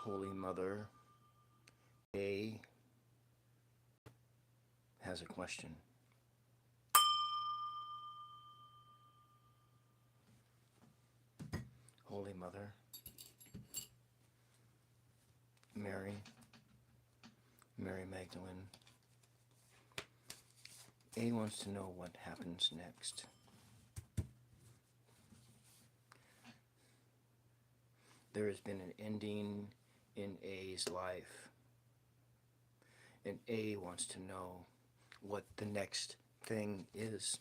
Holy Mother, A has a question. Holy Mother, Mary, Mary Magdalene, A wants to know what happens next. There has been an ending in A's life, and A wants to know what the next thing is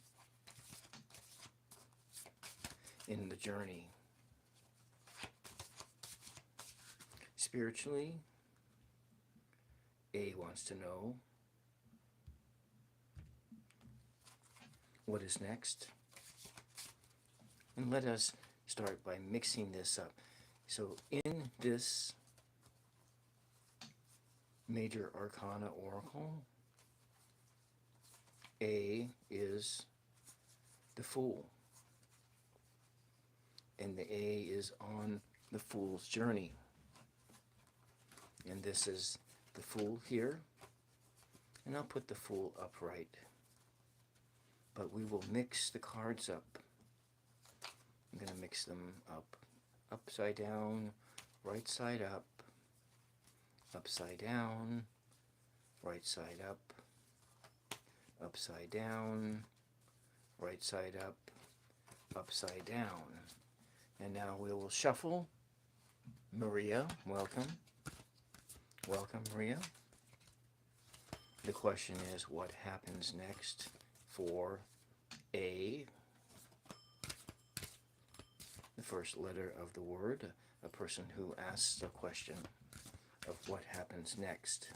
in the journey. Spiritually, A wants to know what is next. And let us start by mixing this up. So in this Major Arcana Oracle, A is the Fool. And the A is on the Fool's journey. And this is the Fool here. And I'll put the Fool upright. But we will mix the cards up. I'm going to mix them up. Upside down, right side up, upside down, right side up, upside down, right side up, upside down. And now we will shuffle. Maria, welcome. Welcome, Maria. The question is, what happens next for A, the first letter of the word, a person who asks a question of what happens next.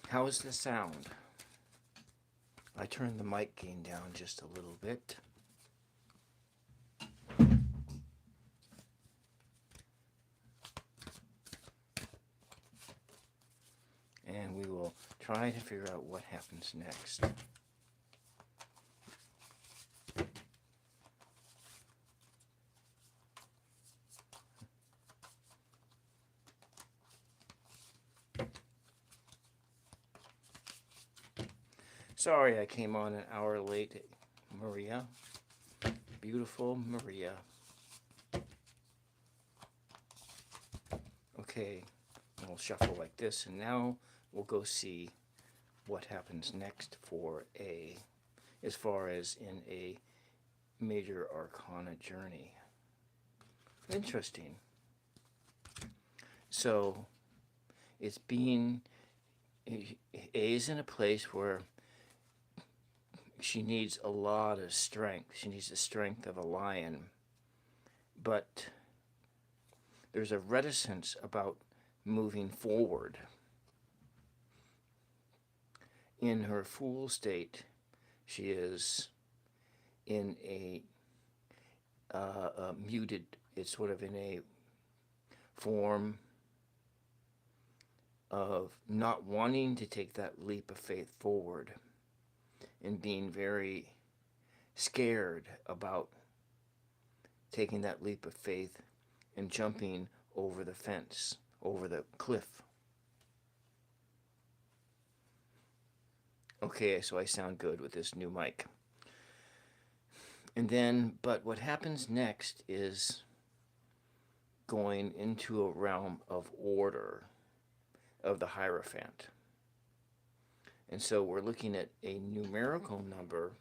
How is the sound? I turned the mic gain down just a little bit. And we will try to figure out what happens next. Sorry I came on an hour late, Maria. Beautiful Maria. Okay, we'll shuffle like this, and now we'll go see what happens next for A, as far as in a Major Arcana journey. Interesting. So, it's being, A's in a place where she needs a lot of strength. She needs the strength of a lion. But there's a reticence about moving forward. In her fool state, she is in a muted, it's sort of in a form of not wanting to take that leap of faith forward and being very scared about taking that leap of faith and jumping over the fence, over the cliff. Okay, so I sound good with this new mic. And then, but what happens next is going into a realm of order of the Hierophant. And so we're looking at a numerical number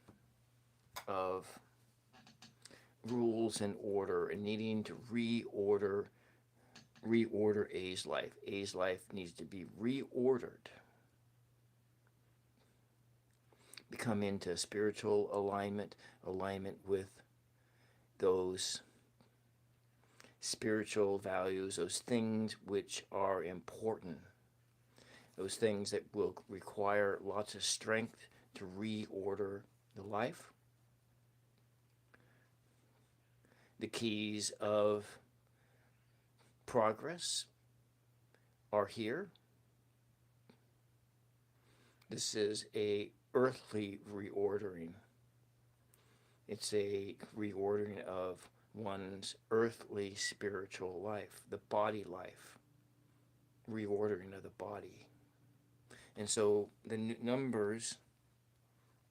of rules and order and needing to reorder A's life. A's life needs to be reordered. Become into spiritual alignment with those spiritual values, those things which are important, those things that will require lots of strength to reorder the life. The keys of progress are here. This is a earthly reordering. It's a reordering of one's earthly spiritual life, the body life, reordering of the body. And so the numbers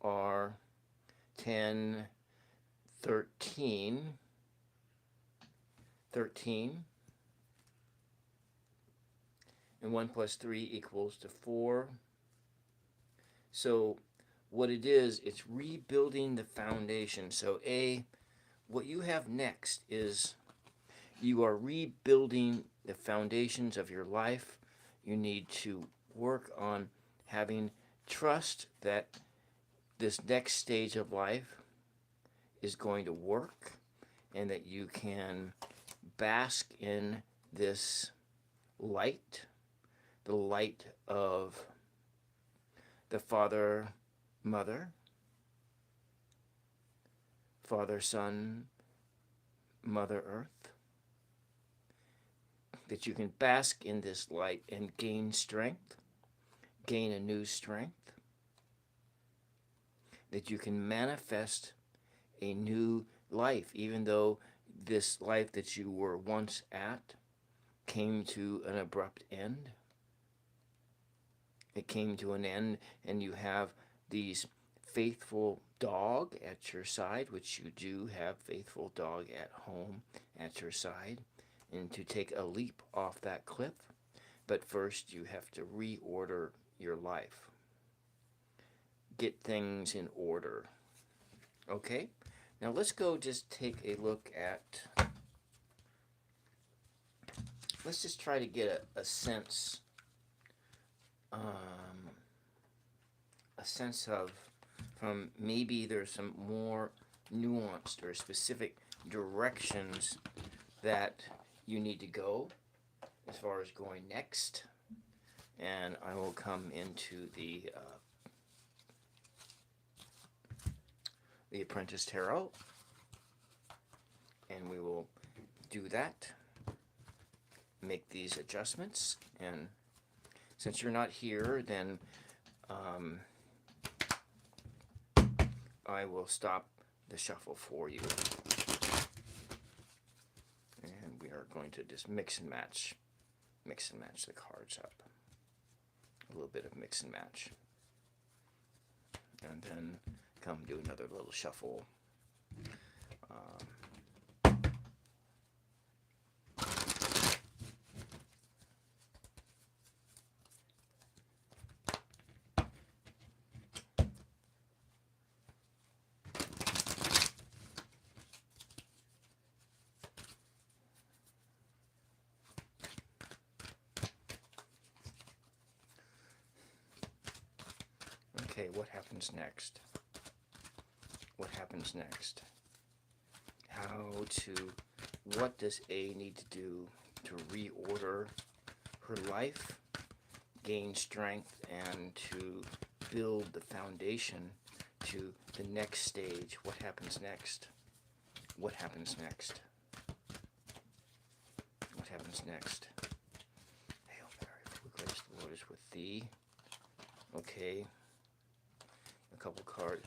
are 10, 13, 13, and 1 plus 3 equals to 4. So what it is, it's rebuilding the foundation. So what you have next is you are rebuilding the foundations of your life. You need to work on having trust that this next stage of life is going to work and that you can bask in this light, the light of the Father, Mother, Father, Son, Mother Earth, that you can bask in this light and gain strength, gain a new strength, that you can manifest a new life, even though this life that you were once at came to an abrupt end. It came to an end, and you have these faithful dog at your side, which you do have faithful dog at home at your side, and to take a leap off that cliff. But first you have to reorder your life. Get things in order. Okay? Now let's go just take a look at, let's just try to get a sense of, from maybe there's some more nuanced or specific directions that you need to go as far as going next. And I will come into the Apprentice Tarot, and we will do that, make these adjustments. And since you're not here, then I will stop the shuffle for you, and we are going to just mix and match the cards up, a little bit of mix and match, and then come do another little shuffle. Okay, what happens next? What happens next? What does A need to do to reorder her life, gain strength, and to build the foundation to the next stage? What happens next? What happens next? What happens next? Hail Mary, full of grace, the Lord is with thee. Okay. A couple cards.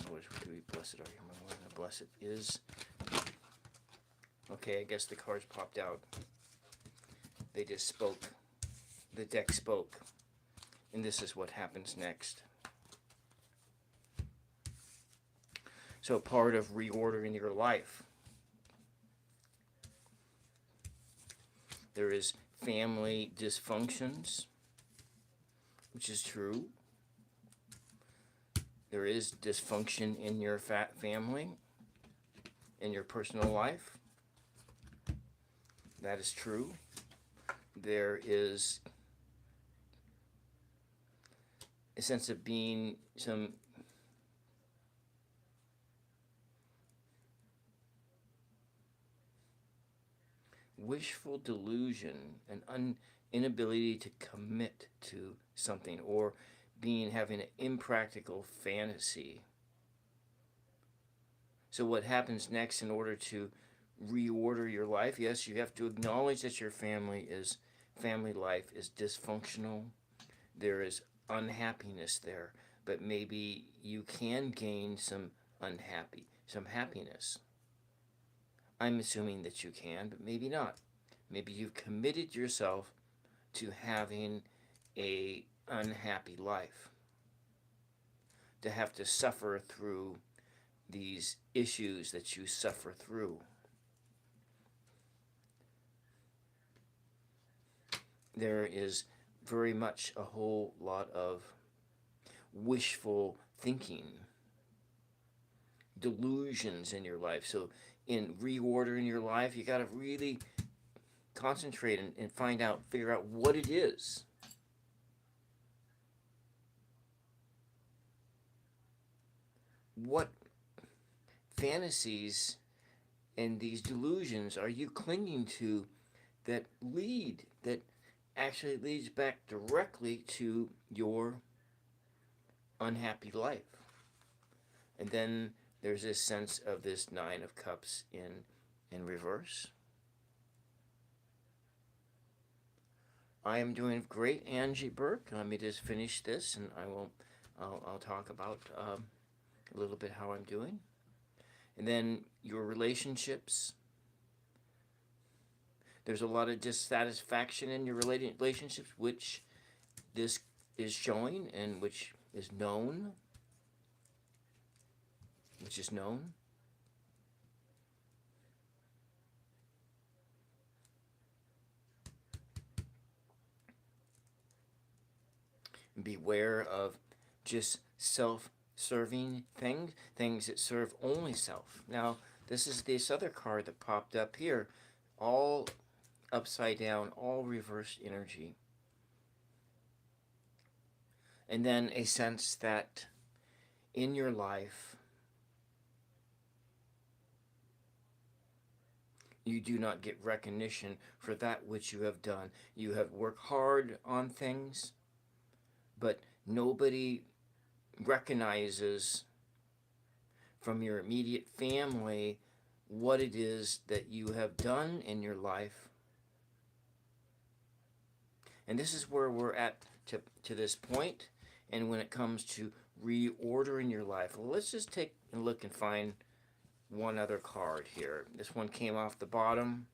Lord is with thee, blessed are you among women, and blessed is. Okay, I guess the cards popped out. They just spoke. The deck spoke. And this is what happens next. So part of reordering your life, there is family dysfunctions, which is true. There is dysfunction in your family, in your personal life. That is true. There is a sense of being some wishful delusion, an inability to commit to something, or having an impractical fantasy. So what happens next in order to reorder your life? Yes, you have to acknowledge that your family life is dysfunctional. There is unhappiness there, but maybe you can gain some happiness. I'm assuming that you can, but maybe not. Maybe you've committed yourself to having a unhappy life, to have to suffer through these issues that you suffer through. There is very much a whole lot of wishful thinking, delusions in your life. So in reordering your life, you got to really concentrate and find out, figure out what it is. What fantasies and these delusions are you clinging to that actually leads back directly to your unhappy life? And then there's this sense of this Nine of Cups in reverse. I am doing great, Angie Burke. Let me just finish this, and I'll talk about a little bit how I'm doing. And then your relationships. There's a lot of dissatisfaction in your relationships, which this is showing and which is known. Beware of just self-serving things that serve only self. Now, this is this other card that popped up here, all upside down, all reversed energy. And then a sense that in your life, you do not get recognition for that which you have done. You have worked hard on things, but nobody recognizes from your immediate family what it is that you have done in your life. And this is where we're at to this point. And when it comes to reordering your life, well, let's just take a look and find one other card here. This one came off the bottom.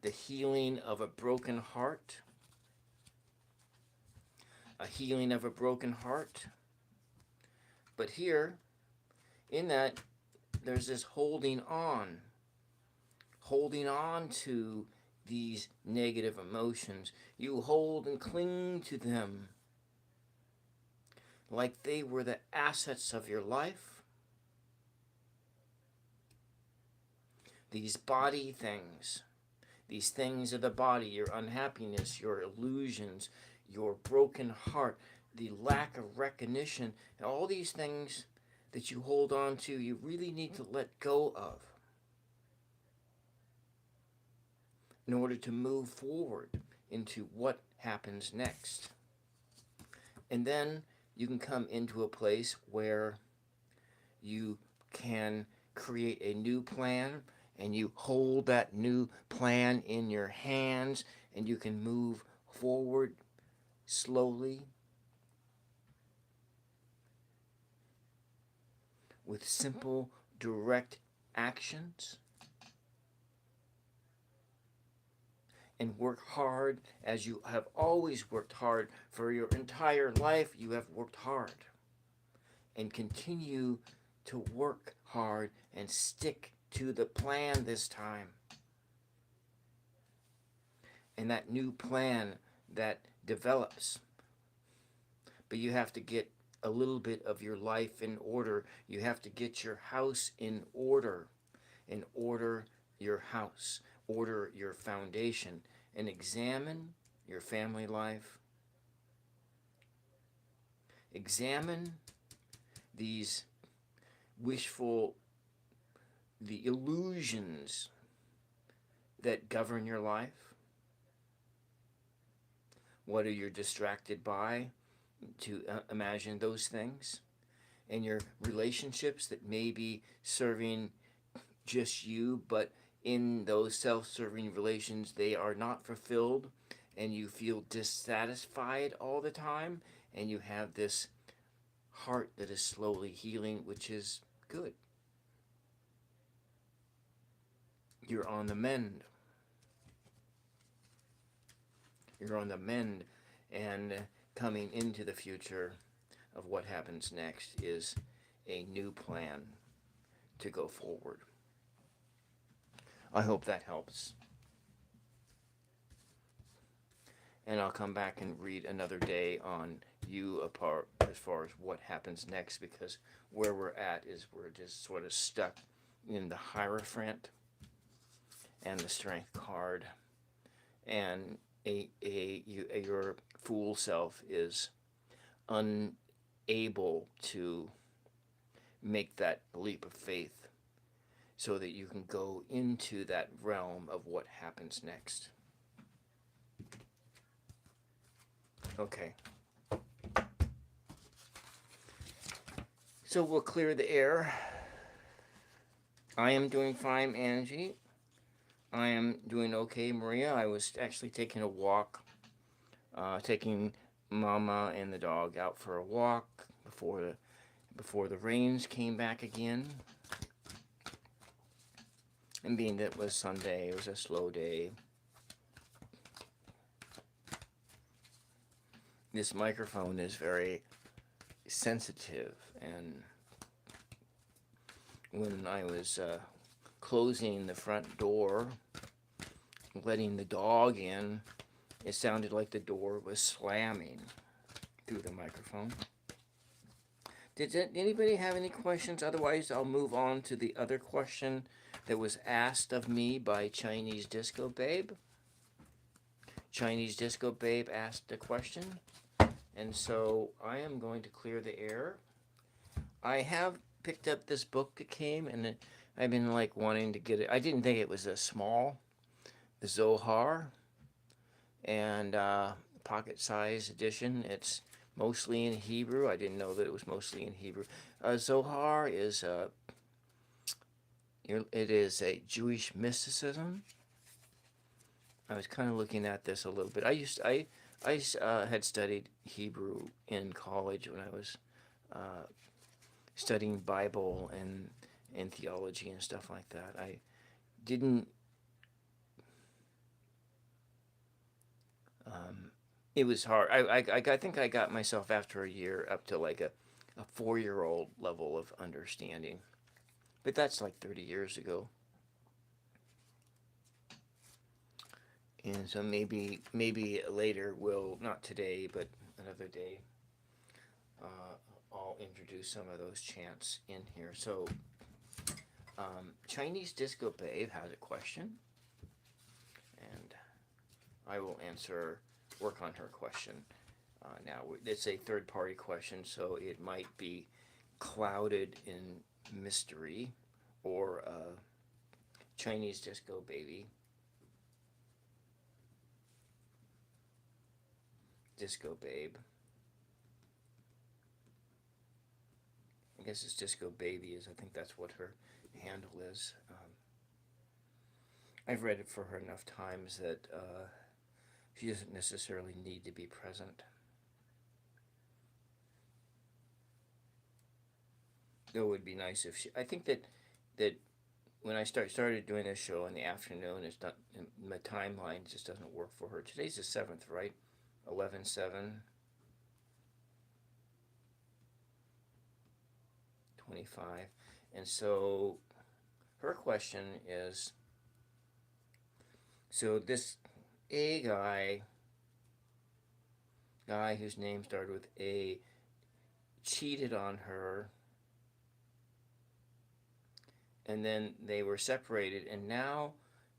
The healing of a broken heart. A healing of a broken heart. But here, in that, there's this holding on to these negative emotions. You hold and cling to them like they were the assets of your life. These body things, these things of the body, your unhappiness, your illusions, your broken heart, the lack of recognition, and all these things that you hold on to, you really need to let go of in order to move forward into what happens next. And then you can come into a place where you can create a new plan, and you hold that new plan in your hands, and you can move forward slowly with simple, direct actions, and work hard as you have always worked hard for your entire life. You have worked hard, and continue to work hard and stick to the plan this time. And that new plan that develops. But you have to get a little bit of your life in order. You have to get your house in order. And order your house. Order your foundation. And examine your family life. Examine these wishful, the illusions that govern your life. What are you distracted by to imagine those things? And your relationships that may be serving just you, but in those self-serving relations, they are not fulfilled, and you feel dissatisfied all the time, and you have this heart that is slowly healing, which is good. You're on the mend. You're on the mend, and coming into the future of what happens next is a new plan to go forward. I hope that helps. And I'll come back and read another day on you apart as far as what happens next, because where we're at is we're just sort of stuck in the Hierophant and the Strength card, and your fool self is unable to make that leap of faith so that you can go into that realm of what happens next. Okay. So we'll clear the air. I am doing fine, Angie. I am doing okay, Maria. I was actually taking a walk, taking Mama and the dog out for a walk before the rains came back again. And being that it was Sunday, it was a slow day. This microphone is very sensitive, and when I was closing the front door, letting the dog in, it sounded like the door was slamming through the microphone. Did anybody have any questions? Otherwise, I'll move on to the other question that was asked of me by Chinese Disco Babe. Chinese Disco Babe asked a question, and so I am going to clear the air. I have picked up this book that came, and I've been like wanting to get it. I didn't think it was a small, the Zohar, and pocket size edition. It's mostly in Hebrew. I didn't know that it was mostly in Hebrew. Zohar is it is a Jewish mysticism. I was kind of looking at this a little bit. I had studied Hebrew in college when I was studying Bible and theology and stuff like that. I didn't. It was hard. I think I got myself after a year up to like a 4-year-old level of understanding, but that's like 30 years ago. And so maybe later we'll, not today, but another day, I'll introduce some of those chants in here. So Chinese Disco Babe has a question, and I will work on her question. Now, it's a third-party question, so it might be clouded in mystery, or Chinese Disco Baby. Disco Babe. I guess it's Disco Baby, I think that's what her handle is. I've read it for her enough times that she doesn't necessarily need to be present. It would be nice if she. I think that when I started doing this show in the afternoon, it's not, my timeline just doesn't work for her. Today's the 7th, right? 11/7/25, and so her question is: so this A guy whose name started with A, cheated on her, and then they were separated, and now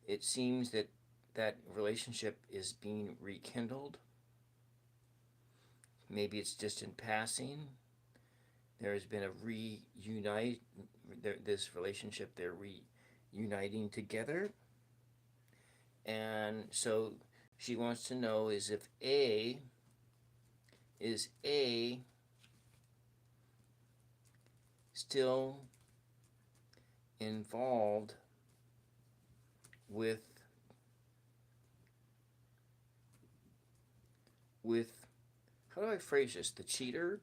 it seems that that relationship is being rekindled. Maybe it's just in passing. There has been a this relationship, they're reuniting together. And so she wants to know is A still involved with how do I phrase this? The cheater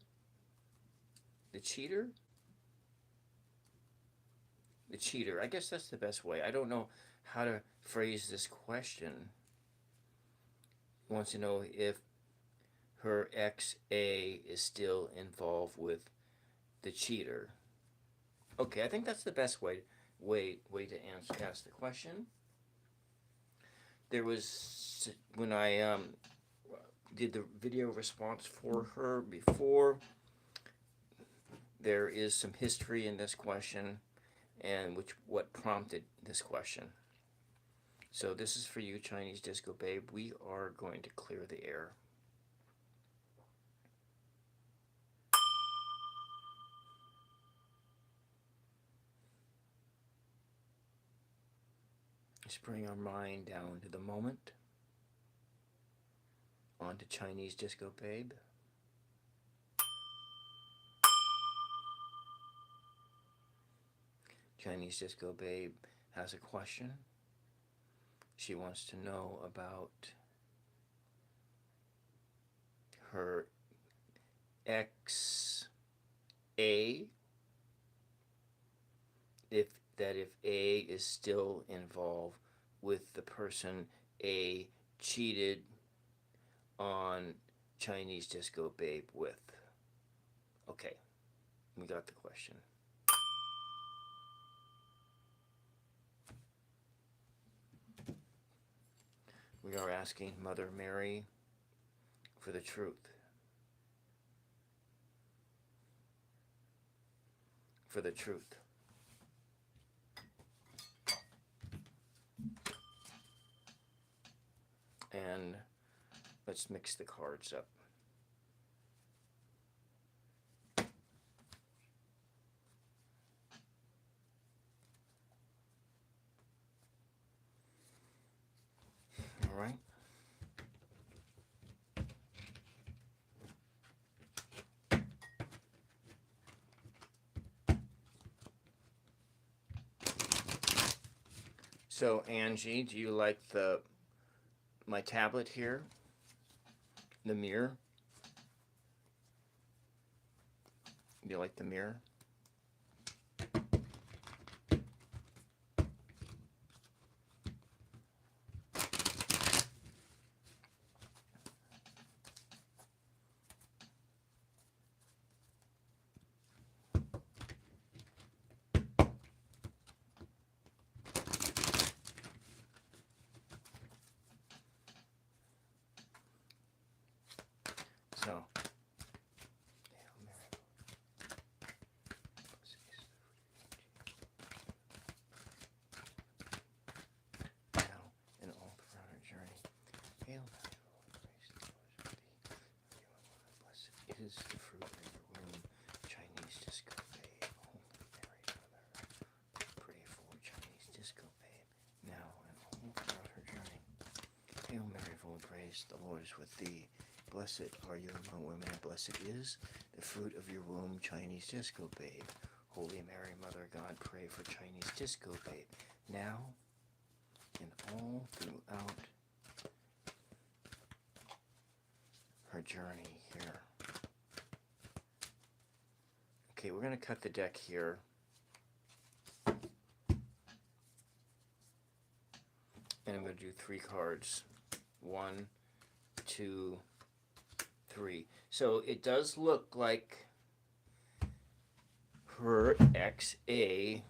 cheater. I guess that's the best way. I don't know how to phrase this question. He wants to know if her ex A is still involved with the cheater. Okay, I think that's the best way to ask the question. There was, when I did the video response for her before, there is some history in this question and what prompted this question. So this is for you, Chinese Disco Babe. We are going to clear the air. Let's bring our mind down to the moment. On to Chinese Disco Babe. Chinese Disco Babe has a question. She wants to know about her ex A, if A is still involved with the person A cheated on Chinese Disco Babe with. Okay, we got the question. We are asking Mother Mary for the truth. For the truth. And let's mix the cards up. All right. So Angie, do you like my tablet here? The mirror? Do you like the mirror? So, now and all throughout our journey, hail Mary, blessed is the fruit of your womb, Chinese Disco Babe, Holy Mary, Mother, pray for Chinese Disco Babe, now and all throughout her journey. Hail Mary, full of grace, the Lord is with thee. Blessed are you among women, and blessed is the fruit of your womb, Chinese Disco Babe. Holy Mary, Mother of God, pray for Chinese Disco Babe, now and all throughout her journey here. Okay, we're going to cut the deck here. And I'm going to do 3 cards. 1, 2, 3. So it does look like her ex A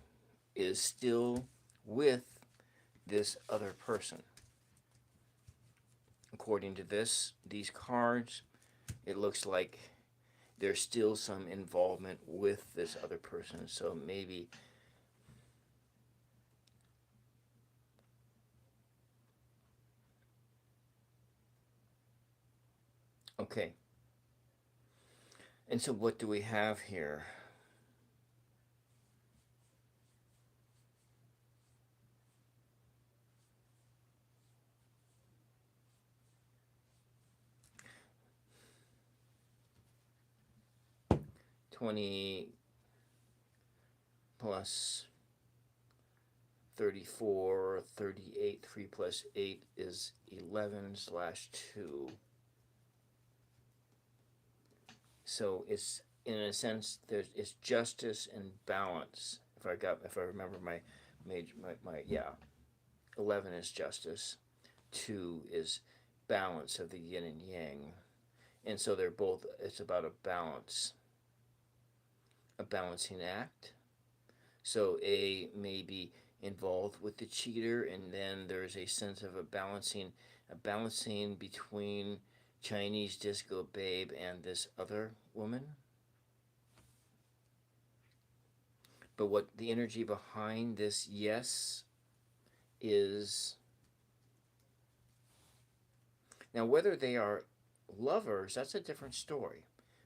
is still with this other person. According to these cards, it looks like there's still some involvement with this other person. So maybe okay. And so what do we have here? $20 plus 34, 38, 3 plus 8 is 11/2. So it's, in a sense, it's justice and balance if I remember my yeah, 11 is justice, 2 is balance of the yin and yang, and so they're both. It's about a balancing act. So A may be involved with the cheater, and then there's a sense of a balancing between Chinese disco babe and this other woman. But what the energy behind this yes is, now whether they are lovers, that's a different story.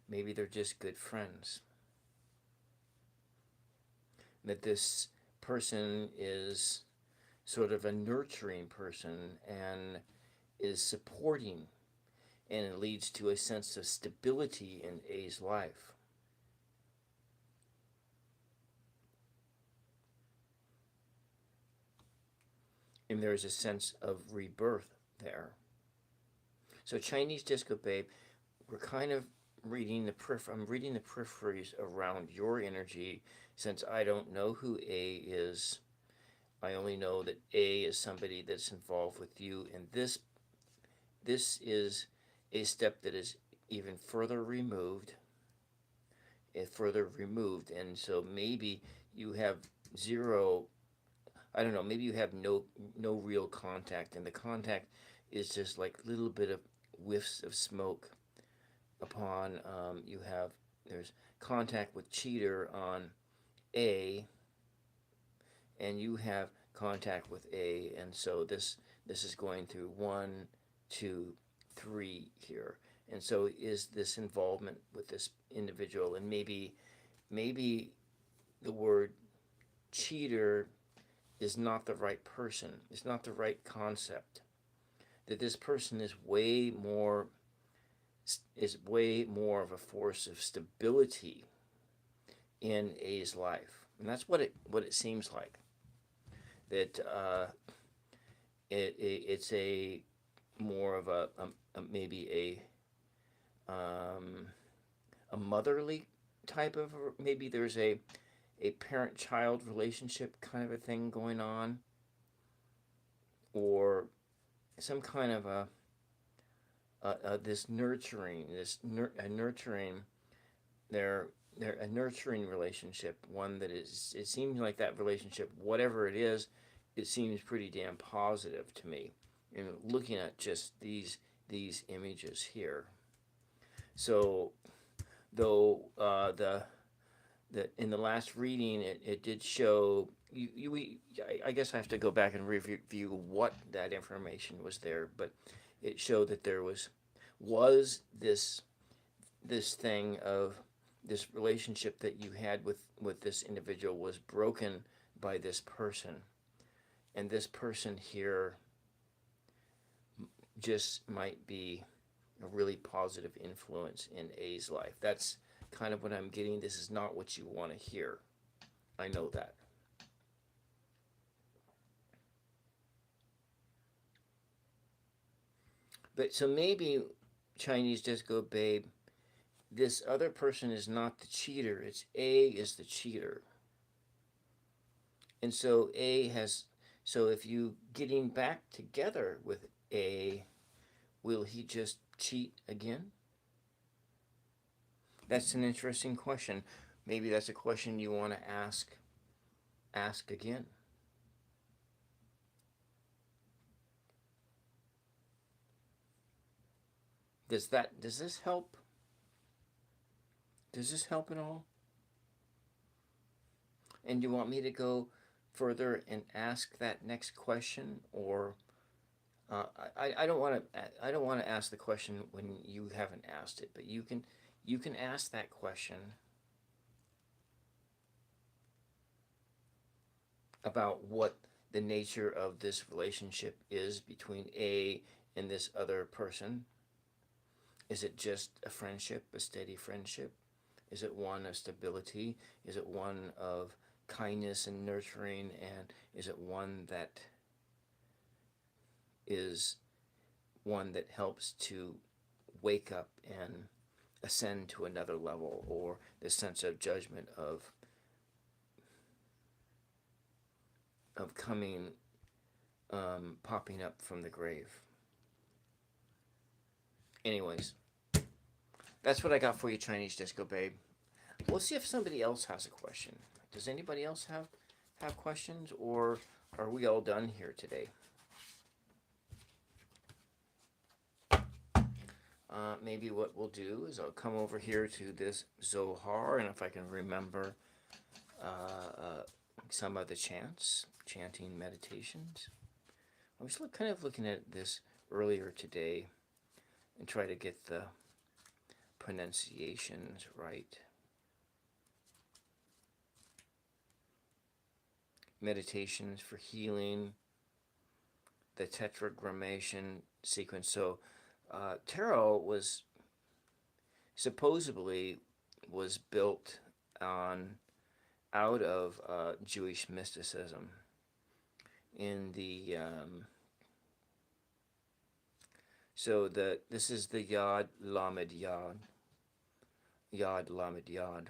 Maybe they're just good friends. That this person is sort of a nurturing person and is supporting, and it leads to a sense of stability in A's life. And there's a sense of rebirth there. So Chinese disco babe, we're kind of reading I'm reading the peripheries around your energy, since I don't know who A is. I only know that A is somebody that's involved with you, and this is a step that is even further removed, and so maybe you have zero. I don't know. Maybe you have no real contact, and the contact is just like a little bit of whiffs of smoke. Upon you have there's contact with cheater on A, and you have contact with A, and so this is going through 1, 2, 3 here, and so is this involvement with this individual, and maybe the word cheater is not the right person. It's not the right concept. That this person is way more of a force of stability in A's life, and that's what it seems like. That it's a more of a maybe a motherly type of, maybe there's a parent-child relationship kind of a thing going on, or some kind of this nurturing, they're a nurturing relationship, one that is, it seems like that relationship, whatever it is, it seems pretty damn positive to me. And looking at just these images here, so though the in the last reading it did show I guess I have to go back and review what that information was there, but it showed that there was this thing of this relationship that you had with this individual was broken by this person, and this person here just might be a really positive influence in A's life. That's kind of what I'm getting. This is not what you want to hear. I know that. But so maybe Chinese disco babe, this other person is not the cheater. It's A is the cheater. And so so if you getting back together with A, will he just cheat again? That's an interesting question. Maybe that's a question you want to ask again. Does this help? Does this help at all? And you want me to go further and ask that next question, or I don't want to ask the question when you haven't asked it, but you can ask that question about what the nature of this relationship is between A and this other person. Is it just a friendship, a steady friendship? Is it one of stability? Is it one of kindness and nurturing? And is it one that helps to wake up and ascend to another level, or the sense of judgment of of coming, popping up from the grave. Anyways, that's what I got for you, Chinese Disco Babe. We'll see if somebody else has a question. Does anybody else have questions, or are we all done here today? Maybe what we'll do is I'll come over here to this Zohar, and if I can remember some of the chanting meditations. I was kind of looking at this earlier today and try to get the pronunciations right. Meditations for healing, the tetragrammation sequence. So tarot was supposedly was built out of Jewish mysticism. In the this is the Yod Lamed Yod, Yod Lamed Yod,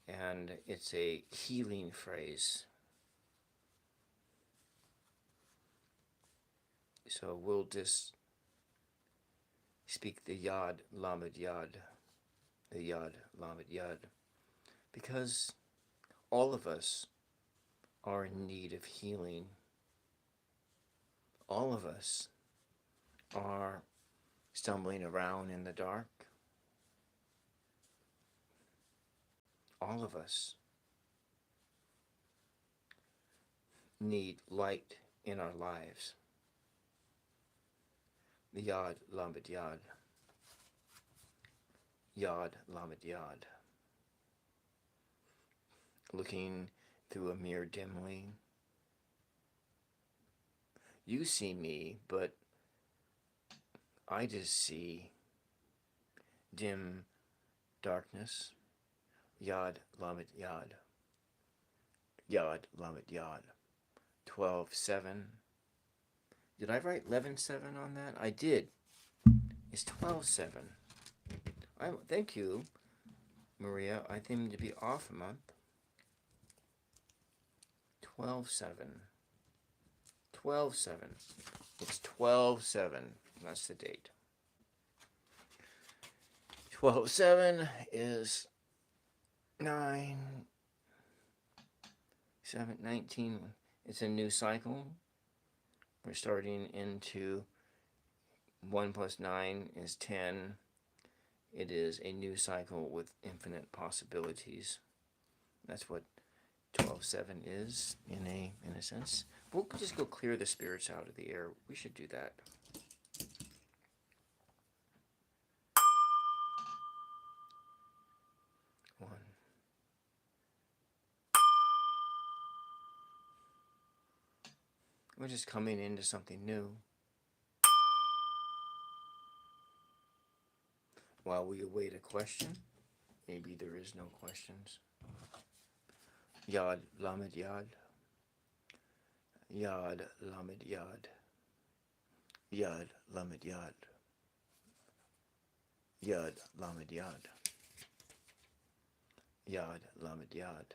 and it's a healing phrase. So we'll just speak the Yod Lamed Yod, the Yod Lamed Yod, because all of us are in need of healing. All of us are stumbling around in the dark. All of us need light in our lives. The Yod Lamed Yod. Yod Lamed Yod. Looking through a mirror dimly. You see me, but I just see dim darkness. Yod Lamed Yod. Yod Lamed Yod. 12-7. Did I write 11-7 on that? I did. It's 12-7. Thank you, Maria. I think to be off a month. 12-7. 12-7. It's 12-7. That's the date. 12-7 is 9, 7, 19. It's a new cycle. We're starting into 1 plus 9 is 10. It is a new cycle with infinite possibilities. That's what 12-7 is in a sense. We'll just go clear the spirits out of the air. We should do that. One. We're just coming into something new. While we await a question, maybe there is no questions. Yod Lamed Yod. Yod Lamed Yod. Yod Lamed Yod. Yod Lamed Yod. Yod Lamed Yod.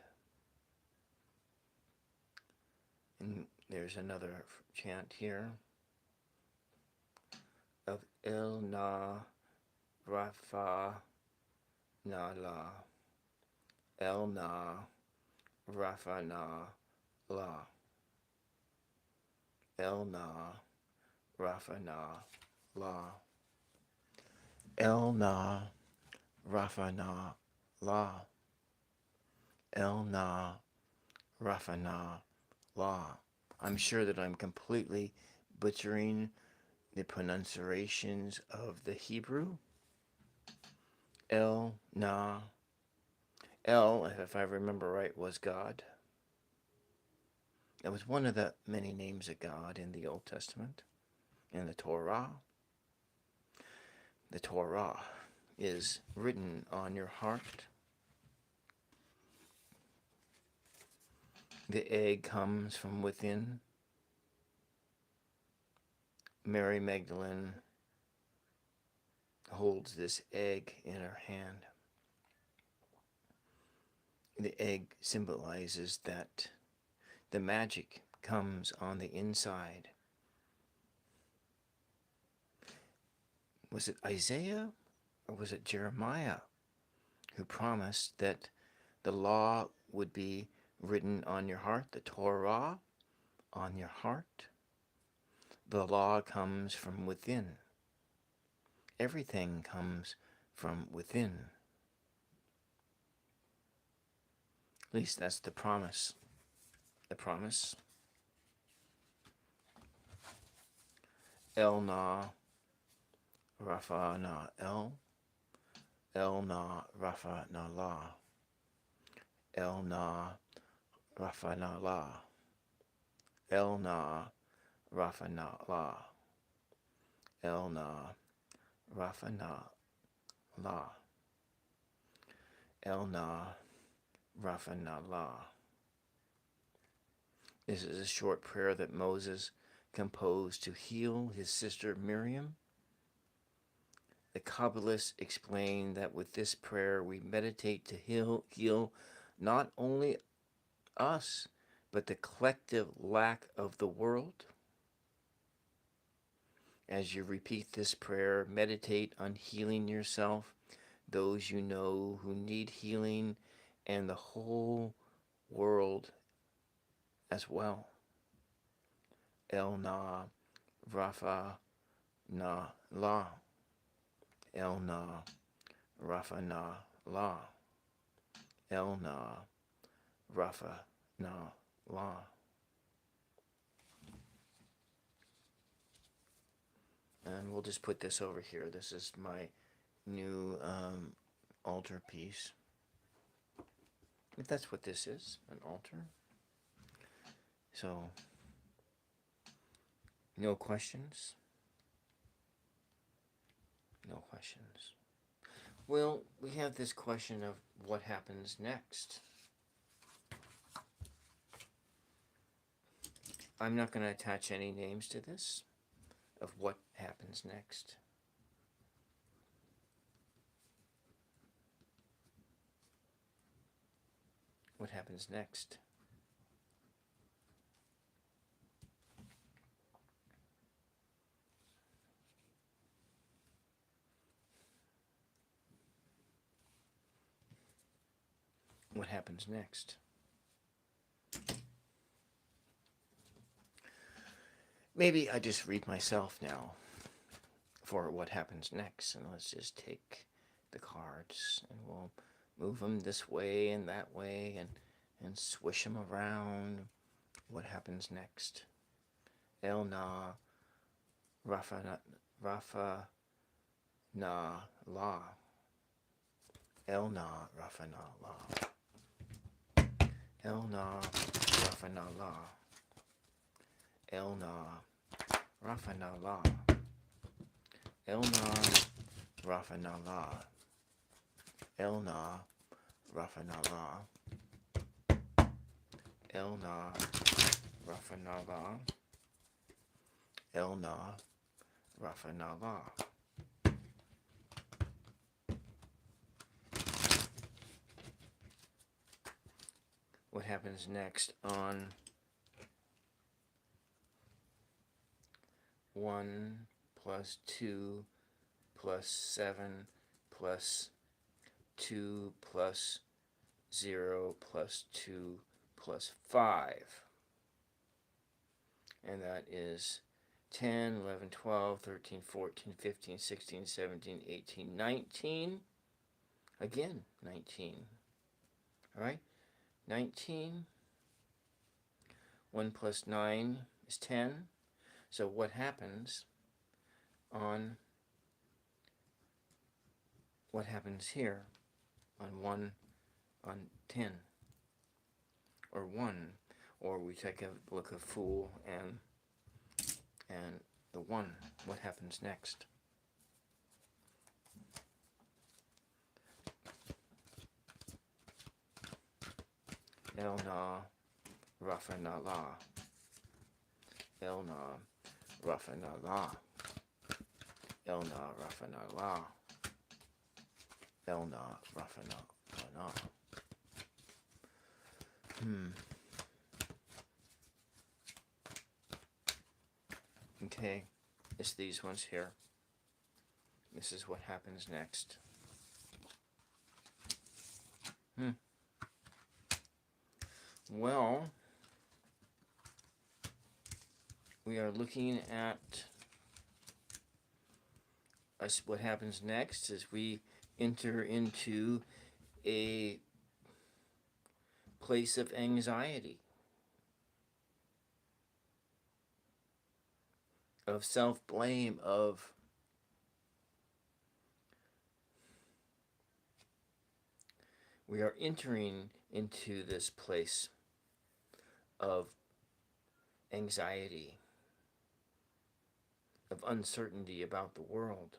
And there's another chant here of El Na Rafa Na La. El Na Rafa Na La. El Na Rafa Na La. El Na Rafa Na La. El Na Rafa Na La. I'm sure that I'm completely butchering the pronunciations of the Hebrew. El Na. El, if I remember right, was God. It was one of the many names of God in the Old Testament, in the Torah. The Torah is written on your heart. The egg comes from within. Mary Magdalene holds this egg in her hand. The egg symbolizes that The magic comes on the inside. Was it Isaiah or was it Jeremiah who promised that the law would be written on your heart, the Torah on your heart? The law comes from within. Everything comes from within. At least that's the promise. The promise. El na Rafa na El. El na Rafa na la. El na Rafa na la. El na Rafa na la. El na Rafa na la. El na Rafa na la. This is a short prayer that Moses composed to heal his sister Miriam. The Kabbalists explain that with this prayer we meditate to heal not only us, but the collective lack of the world. As you repeat this prayer, meditate on healing yourself, those you know who need healing, and the whole world as well. El na Rafa na la. El na Rafa na la. El na Rafa na la. And we'll just put this over here. This is my new altar piece. If that's what this is, an altar. So, no questions? No questions. Well, we have this question of what happens next. I'm not going to attach any names to this of what happens next. What happens next? What happens next? Maybe I just read myself now for what happens next, and let's just take the cards and we'll move them this way and that way and swish them around. What happens next? El na Rafa na la. El na Rafa na la. El na Rafa na la. El na Rafa na la. El na Rafa na la. El na Rafa na la. El na Rafa na la. El na Rafa na la. What happens next on 1 plus 2 plus 7 plus 2 plus 0 plus 2 plus 5. And that is 10, 11, 12, 13, 14, 15, 16, 17, 18, 19. Again, 19. All right? 19. 1 plus 9 is 10. So what happens here on 10 or 1, or we take a look at Fool and the 1, what happens next? El na Rafa na la. El na Rafa na la. El na Rafa na la. El na Rafa na la. Okay, it's these ones here. This is what happens next. Well, we are looking at us. What happens next is we enter into a place of anxiety, of self-blame, of we are entering into this place of anxiety, of uncertainty about the world.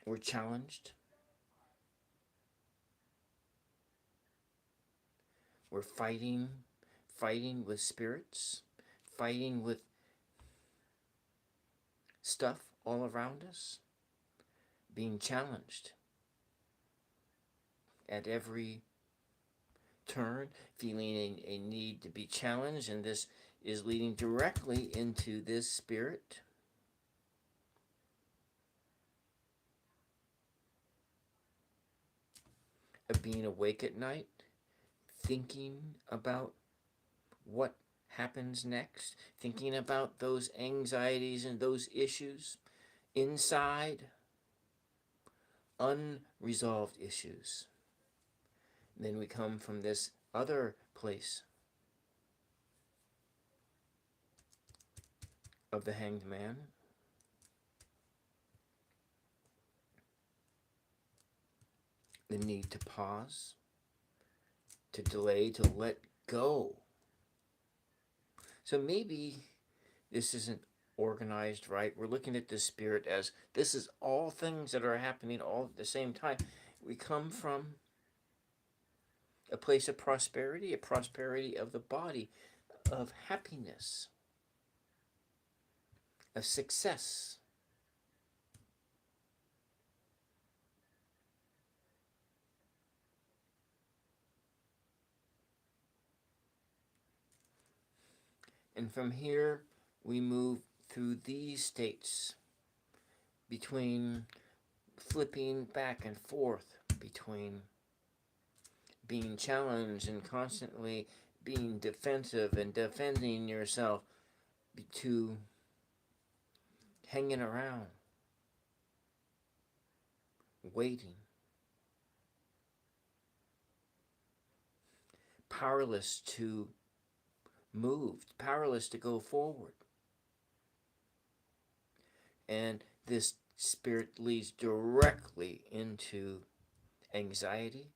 We're challenged. We're fighting with spirits, fighting with stuff all around us, being challenged at every turn, feeling a need to be challenged, and this is leading directly into this spirit of being awake at night, thinking about what happens next, thinking about those anxieties and those issues inside, unresolved issues. Then we come from this other place of the Hanged Man, the need to pause, to delay, to let go. So maybe this isn't organized right. We're looking at this spirit as this is all things that are happening all at the same time. We come from a place of prosperity, a prosperity of the body, of happiness, of success. And from here, we move through these states between flipping back and forth between being challenged and constantly being defensive and defending yourself to hanging around, waiting, powerless to move, powerless to go forward. And this spirit leads directly into anxiety,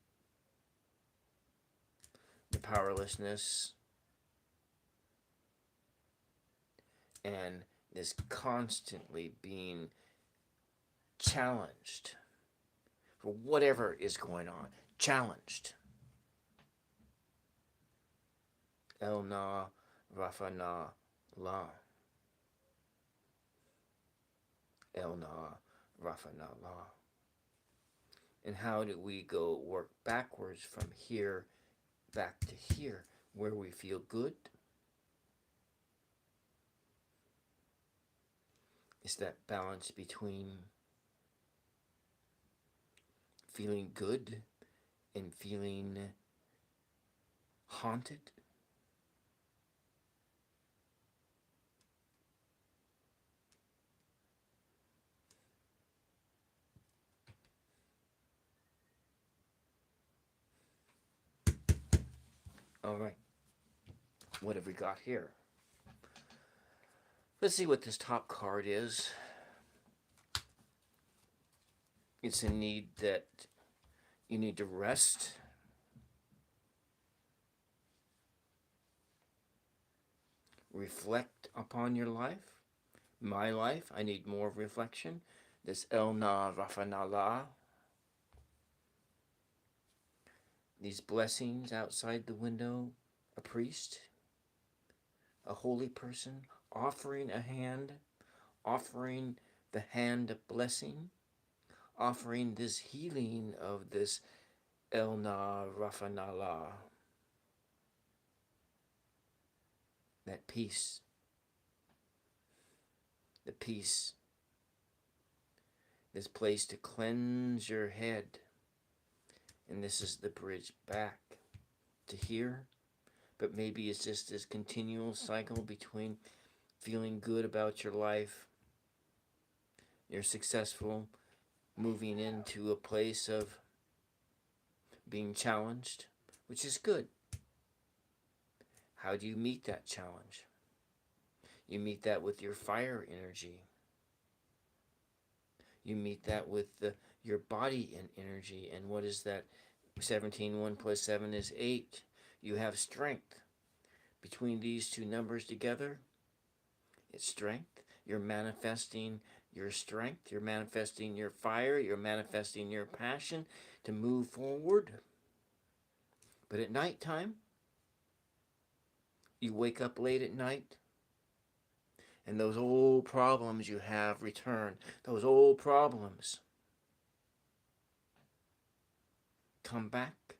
the powerlessness, and this constantly being challenged for whatever is going on. Challenged. El na Rafa na la. El na Rafa na la. And how do we go work backwards from here back to here where we feel good? It's that balance between feeling good and feeling haunted. All right, what have we got here? Let's see what this top card is. It's a need that you need to rest. Reflect upon your life. My life, I need more reflection. This El Na Rafa Na La. These blessings outside the window, a priest, a holy person, offering a hand, offering the hand of blessing, offering this healing of this El Na Rafa Na La. That peace, the peace, this place to cleanse your head. And this is the bridge back to here. But maybe it's just this continual cycle between feeling good about your life, you're successful, moving into a place of being challenged, which is good. How do you meet that challenge? You meet that with your fire energy. You meet that with your body and energy. And what is that? 17, 1 plus 7 is 8. You have strength. Between these two numbers together, it's strength. You're manifesting your strength. You're manifesting your fire. You're manifesting your passion to move forward. But at nighttime, you wake up late at night, and those old problems you have return. Those old problems come back.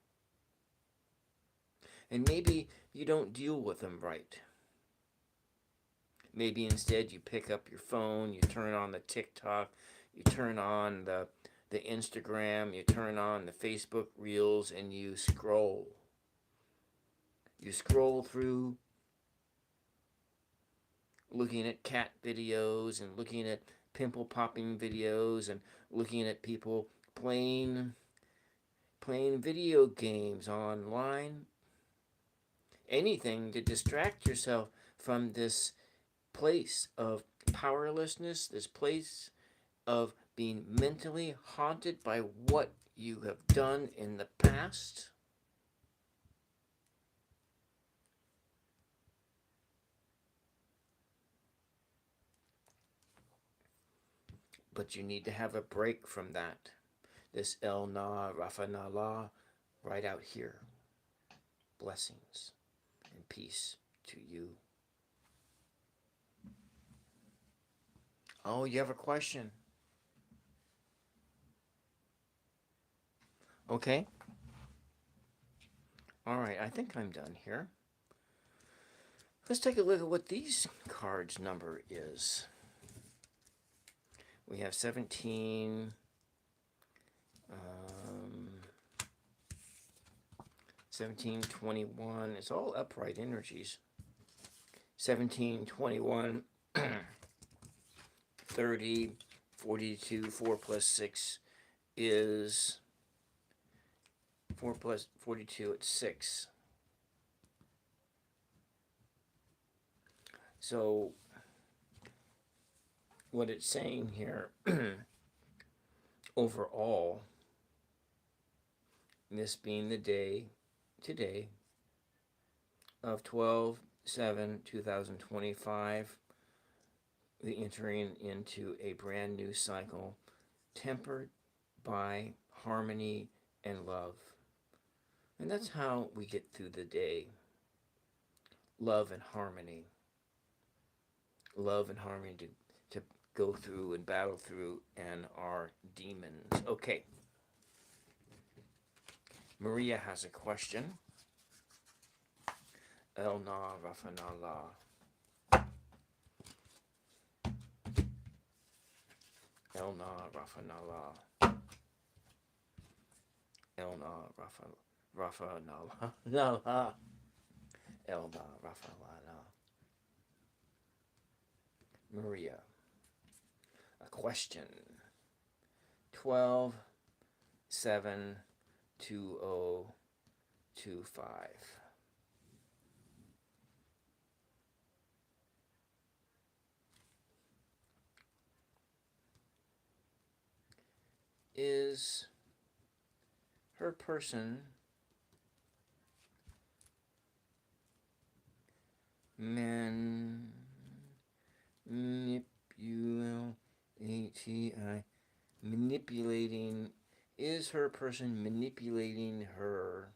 And maybe you don't deal with them right. Maybe instead you pick up your phone, you turn on the TikTok, you turn on the Instagram, you turn on the Facebook Reels, and you scroll. You scroll through looking at cat videos and looking at pimple popping videos and looking at people playing video games online. Anything to distract yourself from this place of powerlessness, this place of being mentally haunted by what you have done in the past. But you need to have a break from that. This El Na Rafa Na La right out here. Blessings and peace to you. Oh, you have a question? Okay. All right, I think I'm done here. Let's take a look at what these cards' number is. We have 17, 17, 21. It's all upright energies. 17, 21, 30, 42, 4 plus 6 is 4 plus 42, it's 6. So what it's saying here, overall, this being the day today of 12/7/2025, we entering into a brand new cycle tempered by harmony and love. And that's how we get through the day. Love and harmony. Love and harmony to go through and battle through and our demons. Okay. Maria has a question. El Na Rafa Na La. El Na Rafa Na La. El Na Rafa Na La. La La. El Na Rafa La La. Maria. A question. 12/7/2025. Is her person manipulating? Is her person manipulating her?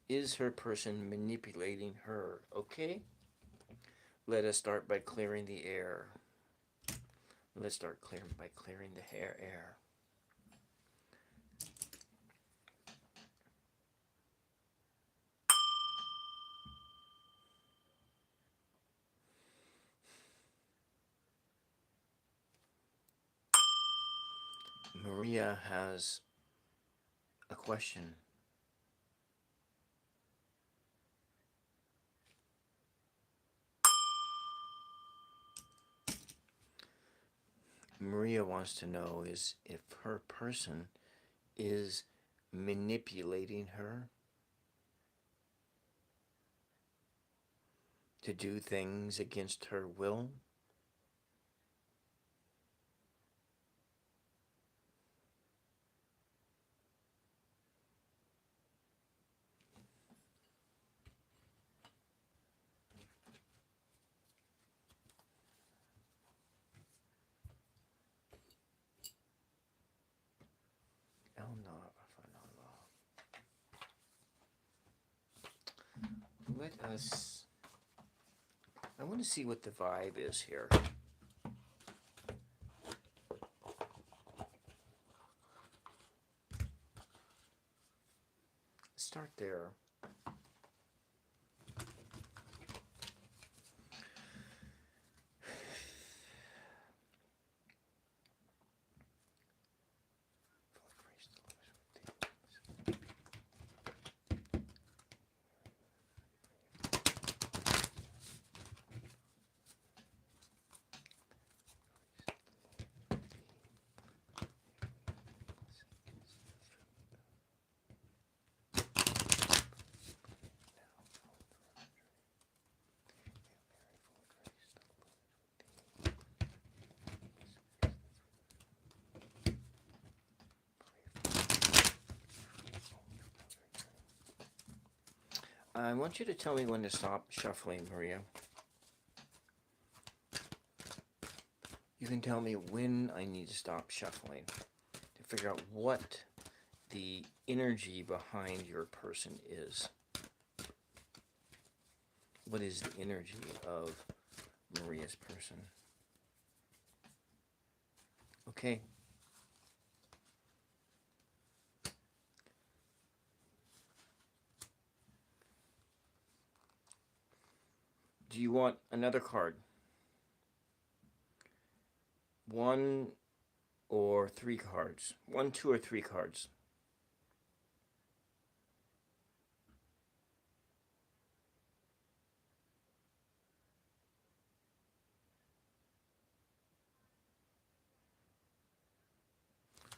Is her person manipulating her? Okay? Let us start by clearing the air. Let's start by clearing the air. Maria has a question. Maria wants to know is if her person is manipulating her to do things against her will. Let us. I want to see what the vibe is here. Start there. I want you to tell me when to stop shuffling, Maria. You can tell me when I need to stop shuffling to figure out what the energy behind your person is. What is the energy of Maria's person? Okay. Do you want another card? One or three cards? One, two, or three cards?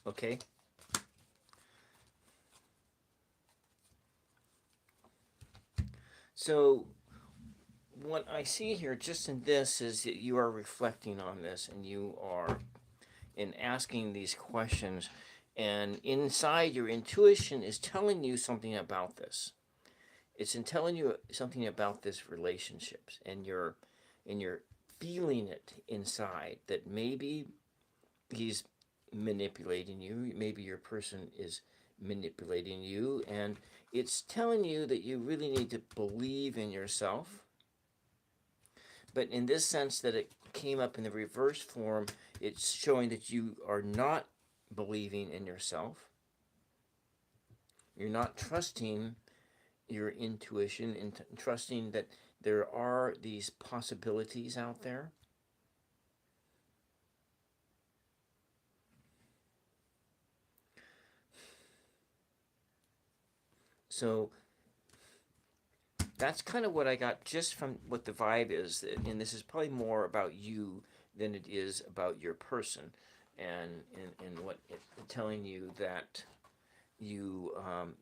Okay. So what I see here just in this is that you are reflecting on this and you are in asking these questions, and inside your intuition is telling you something about this. It's in telling you something about this relationships, and you're feeling it inside that maybe he's manipulating you, maybe your person is manipulating you, and it's telling you that you really need to believe in yourself. But in this sense that it came up in the reverse form, it's showing that you are not believing in yourself. You're not trusting your intuition and trusting that there are these possibilities out there. So that's kind of what I got just from what the vibe is, and this is probably more about you than it is about your person, and what it's telling you that you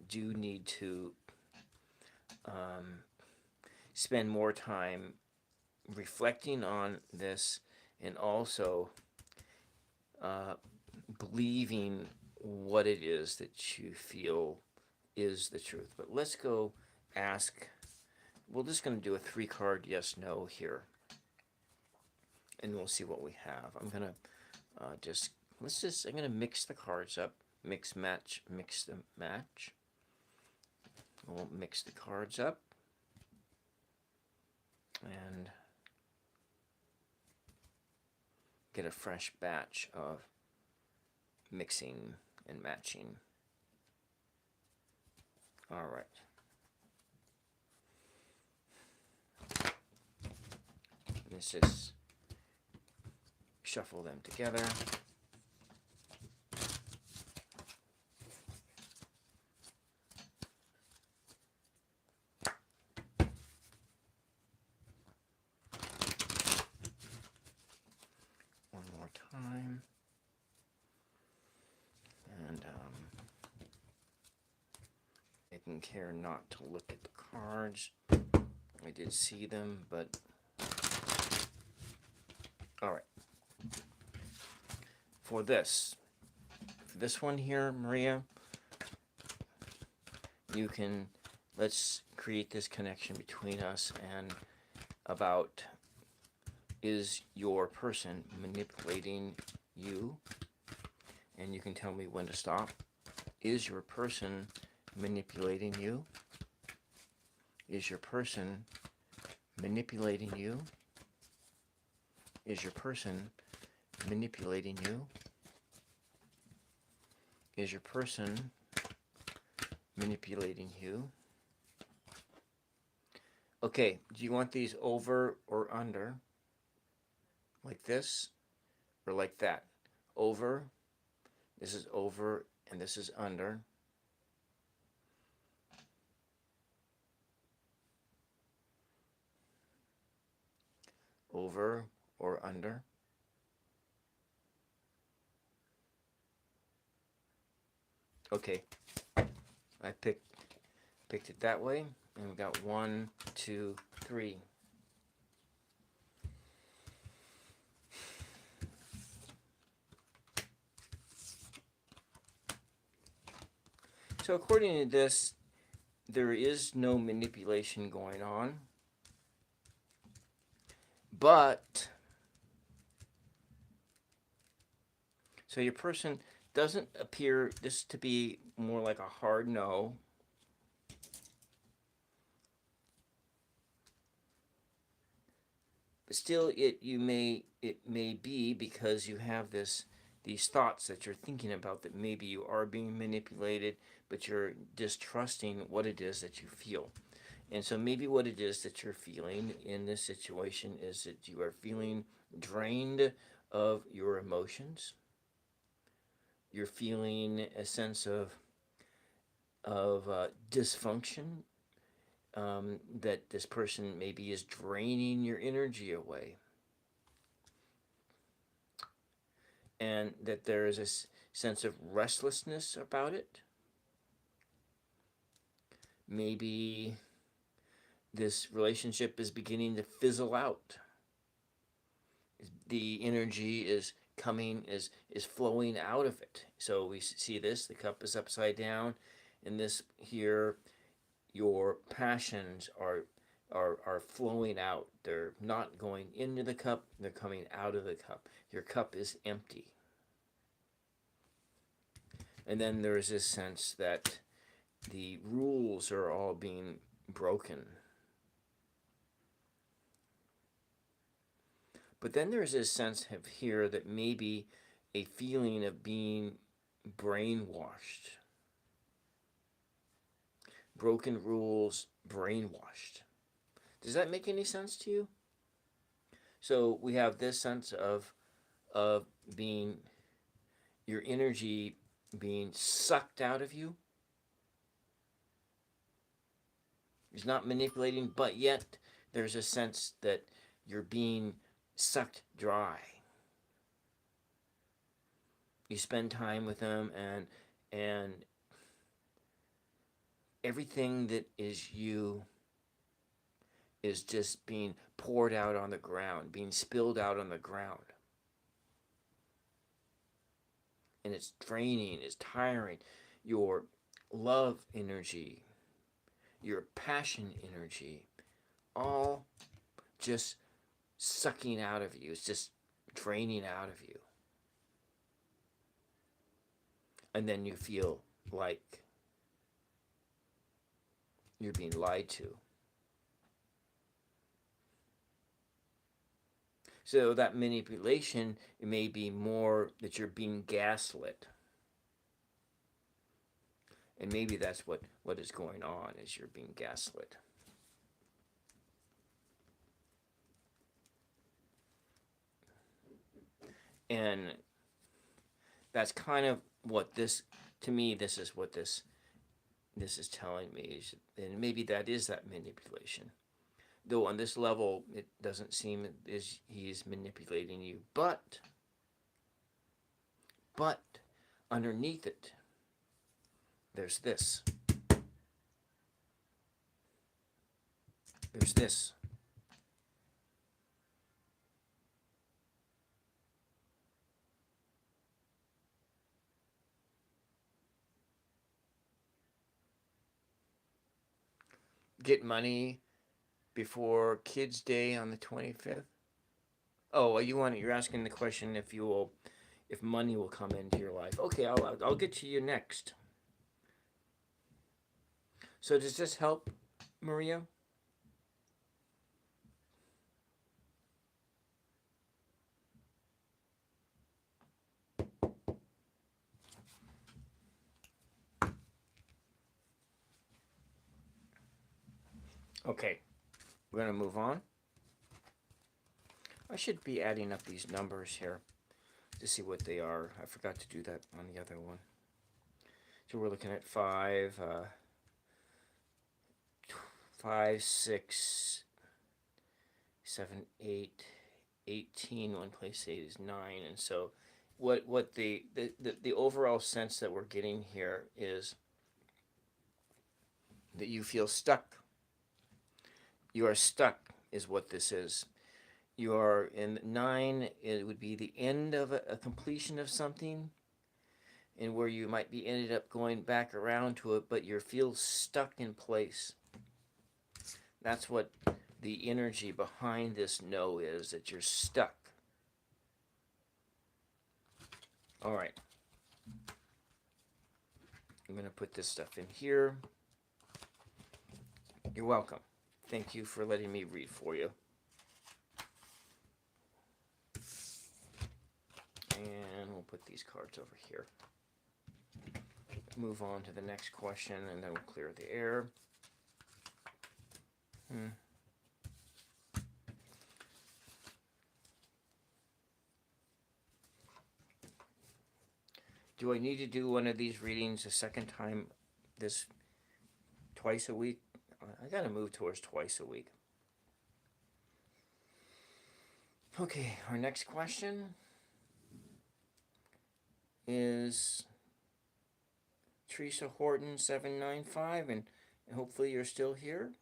do need to spend more time reflecting on this and also believing what it is that you feel is the truth. But let's go ask. We're just going to do a 3-card yes no here, and we'll see what we have. I'm going to I'm going to mix the cards up. Mix, match, mix the match. We'll mix the cards up and get a fresh batch of mixing and matching. All right. Let's just shuffle them together. taking care not to look at the cards. I did see them, but all right. For this one here, Maria, you can, let's create this connection between us and about, is your person manipulating you? And you can tell me when to stop. Is your person manipulating you? Is your person manipulating you? Is your person manipulating you? Is your person manipulating you? Okay, do you want these over or under? Like this or like that? Over, this is over, and this is under. Over or under. Okay, I picked it that way, and we got 1, 2, 3. So according to this, there is no manipulation going on, but so your person doesn't appear this to be more like a hard no. But still, it may be because you have these thoughts that you're thinking about that maybe you are being manipulated, but you're distrusting what it is that you feel. And so maybe what it is that you're feeling in this situation is that you are feeling drained of your emotions. You're feeling a sense of dysfunction, that this person maybe is draining your energy away. And that there is a sense of restlessness about it. Maybe this relationship is beginning to fizzle out. The energy is flowing out of it. So we see this, the cup is upside down, and this here, your passions are flowing out. They're not going into the cup, they're coming out of the cup. Your cup is empty. And then there's this sense that the rules are all being broken. But then there's this sense of here that maybe a feeling of being brainwashed. Broken rules, brainwashed. Does that make any sense to you? So we have this sense of being, your energy being sucked out of you. It's not manipulating, but yet there's a sense that you're being sucked dry. You spend time with them, and everything that is you is just being poured out on the ground, being spilled out on the ground. And it's draining, it's tiring. Your love energy, your passion energy, all just sucking out of you. It's just draining out of you. And then you feel like you're being lied to. So that manipulation, it may be more that you're being gaslit. And maybe that's what is going on, is you're being gaslit. And that's kind of what this, to me, this is what this is telling me. And maybe that is that manipulation. Though on this level, it doesn't seem as he is manipulating you. But underneath it, there's this. There's this. Get money before Kids Day on the 25th. Oh, you're asking the question if money will come into your life. Okay, I'll get to you next. So does this help, Maria? Okay, we're gonna move on. I should be adding up these numbers here to see what they are. I forgot to do that on the other one. So we're looking at 5, 6, 7, 8, 18. One place 8 is 9, and so what the overall sense that we're getting here is that you feel stuck. You are stuck, is what this is. You are in 9. It would be the end of a completion of something, and where you might be ended up going back around to it, but you feel stuck in place. That's what the energy behind this no is, that you're stuck. All right. I'm going to put this stuff in here. You're welcome. Thank you for letting me read for you. And we'll put these cards over here. Move on to the next question, and then we'll clear the air. Do I need to do one of these readings a second time twice a week? I gotta move towards twice a week. Okay, our next question is Teresa Horton 795, and hopefully you're still here.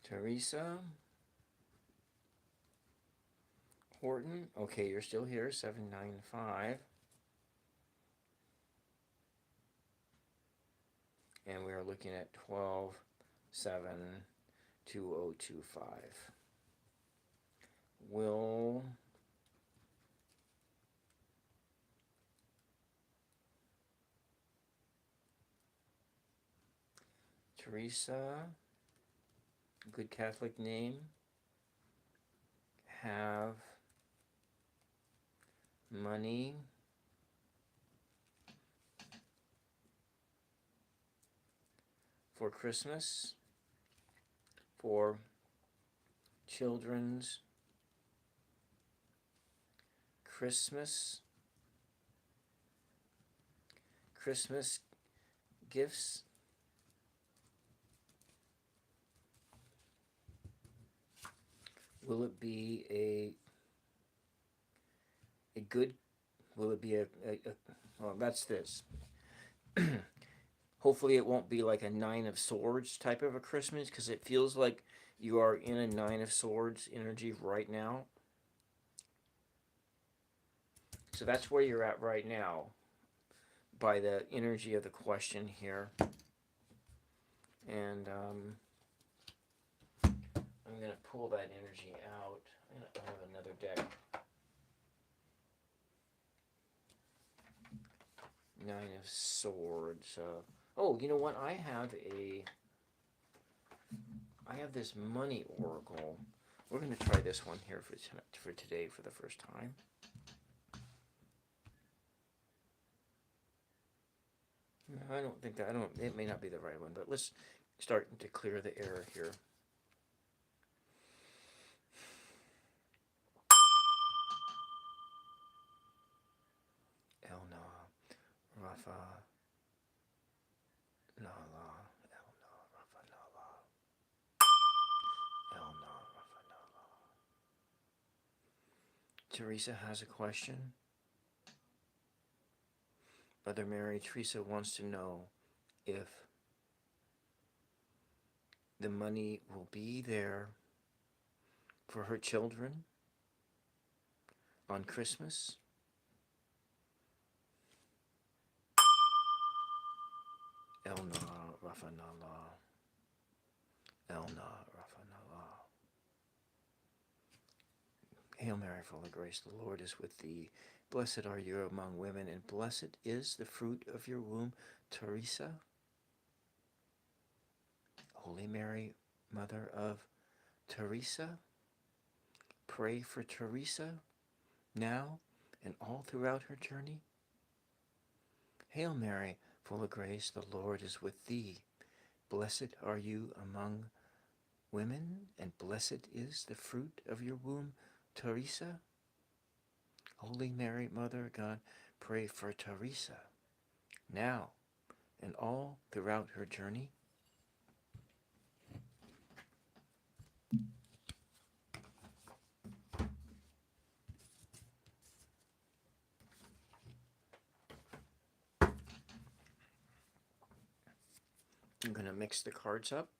Teresa Horton, okay, you're still here, 795. And we are looking at 12/7/2025. Will Teresa, good Catholic name, have money for Christmas, for children's Christmas gifts? Will it be a good, will it be well, that's this. Hopefully it won't be like a 9 of Swords type of a Christmas, because it feels like you are in a 9 of Swords energy right now. So that's where you're at right now by the energy of the question here. And I'm going to pull that energy out. I have another deck. 9 of Swords. Oh, you know what? I have this money oracle. We're going to try this one here for today for the first time. I don't think that, it may not be the right one, but let's start to clear the air here. Elna, Rafa, Nala, Elna, Rafa, Nala, Elna, Rafa, Nala. Teresa has a question. Mother Mary, Teresa wants to know if the money will be there for her children on Christmas. Elna Rafanala. Elna Rafanala. Hail Mary, full of grace, the Lord is with thee. Blessed are you among women, and blessed is the fruit of your womb, Teresa. Holy Mary, Mother of Teresa, pray for Teresa now and all throughout her journey. Hail Mary, full of grace, the Lord is with thee. Blessed are you among women, and blessed is the fruit of your womb, Teresa. Holy Mary, Mother of God, pray for Teresa now and all throughout her journey. I'm going to mix the cards up.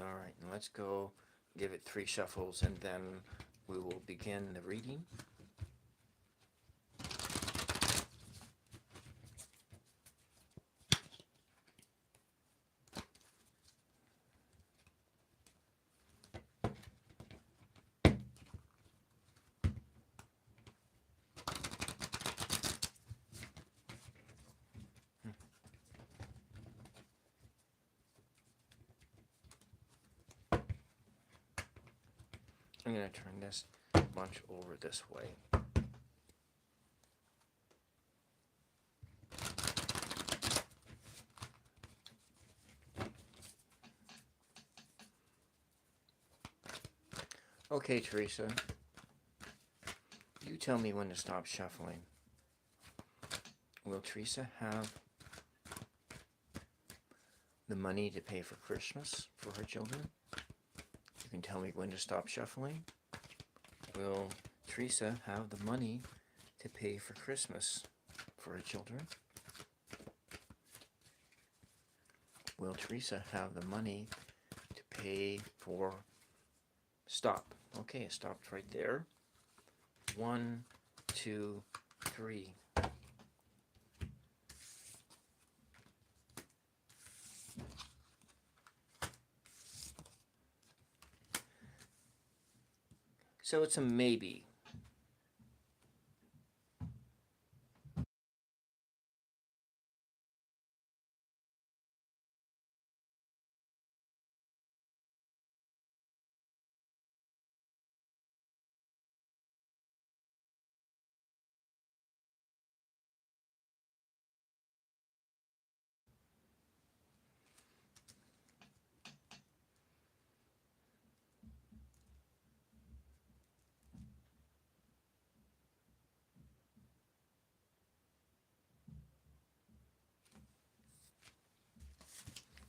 All right, and let's go give it 3 shuffles, and then we will begin the reading. I'm going to turn this bunch over this way. Okay, Teresa, you tell me when to stop shuffling. Will Teresa have the money to pay for Christmas for her children? You can tell me when to stop shuffling. Will Teresa have the money to pay for Christmas for her children? Will Teresa have the money to pay for... Stop. Okay, it stopped right there. 1, 2, 3. So it's a maybe.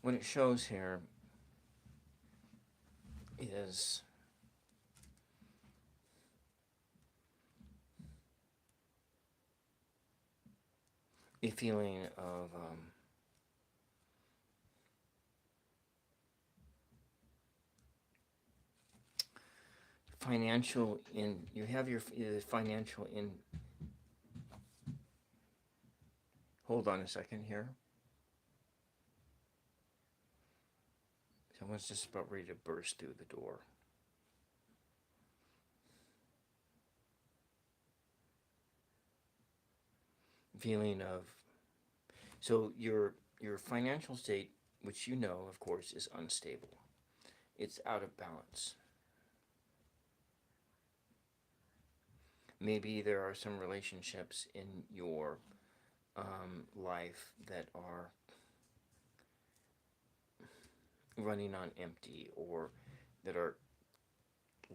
What it shows here is a feeling of financial in... You have your financial in... Hold on a second here. Someone's just about ready to burst through the door. Feeling of... So your financial state, which you know, of course, is unstable. It's out of balance. Maybe there are some relationships in your life that are running on empty, or that are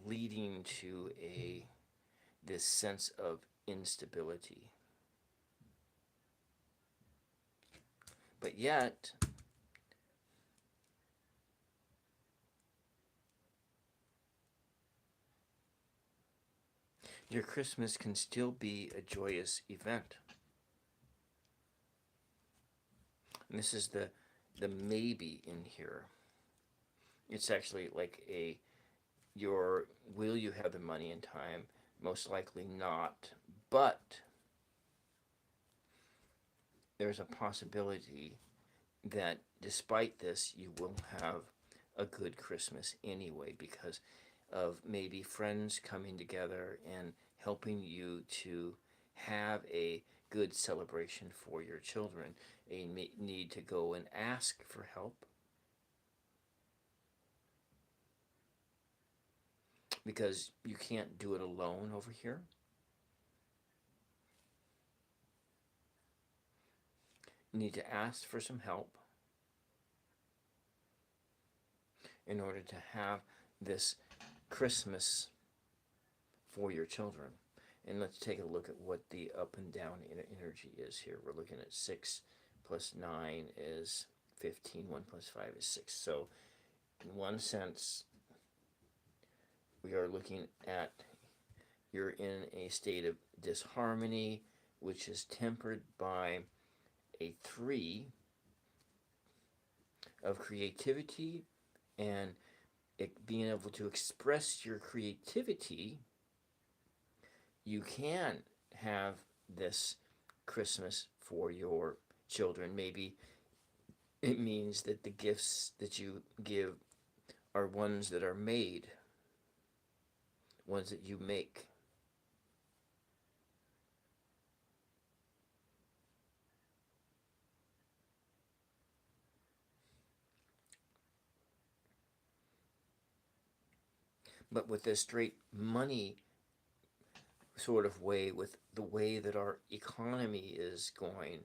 leading to this sense of instability. But yet, your Christmas can still be a joyous event. And this is the maybe in here. It's actually like will you have the money in time? Most likely not. But there's a possibility that despite this, you will have a good Christmas anyway because of maybe friends coming together and helping you to have a good celebration for your children. A need to go and ask for help because you can't do it alone over here. You need to ask for some help in order to have this Christmas for your children. And let's take a look at what the up and down energy is here. We're looking at 6 plus 9 is 15. 1 plus 5 is 6. So in one sense, we are looking at you're in a state of disharmony, which is tempered by a 3 of creativity and being able to express your creativity. You can have this Christmas for your children. Maybe it means that the gifts that you give are ones that are made, ones that you make. But with this straight money sort of way, with the way that our economy is going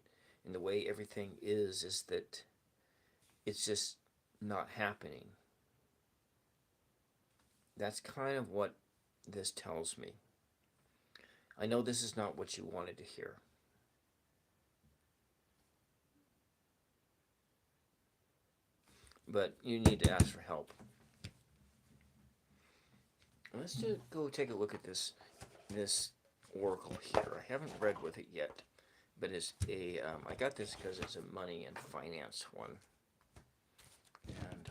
and the way everything is that it's just not happening. That's kind of what this tells me. I know this is not what you wanted to hear. But you need to ask for help. Let's just go take a look at this oracle here. I haven't read with it yet, but it's I got this because it's a money and finance one. And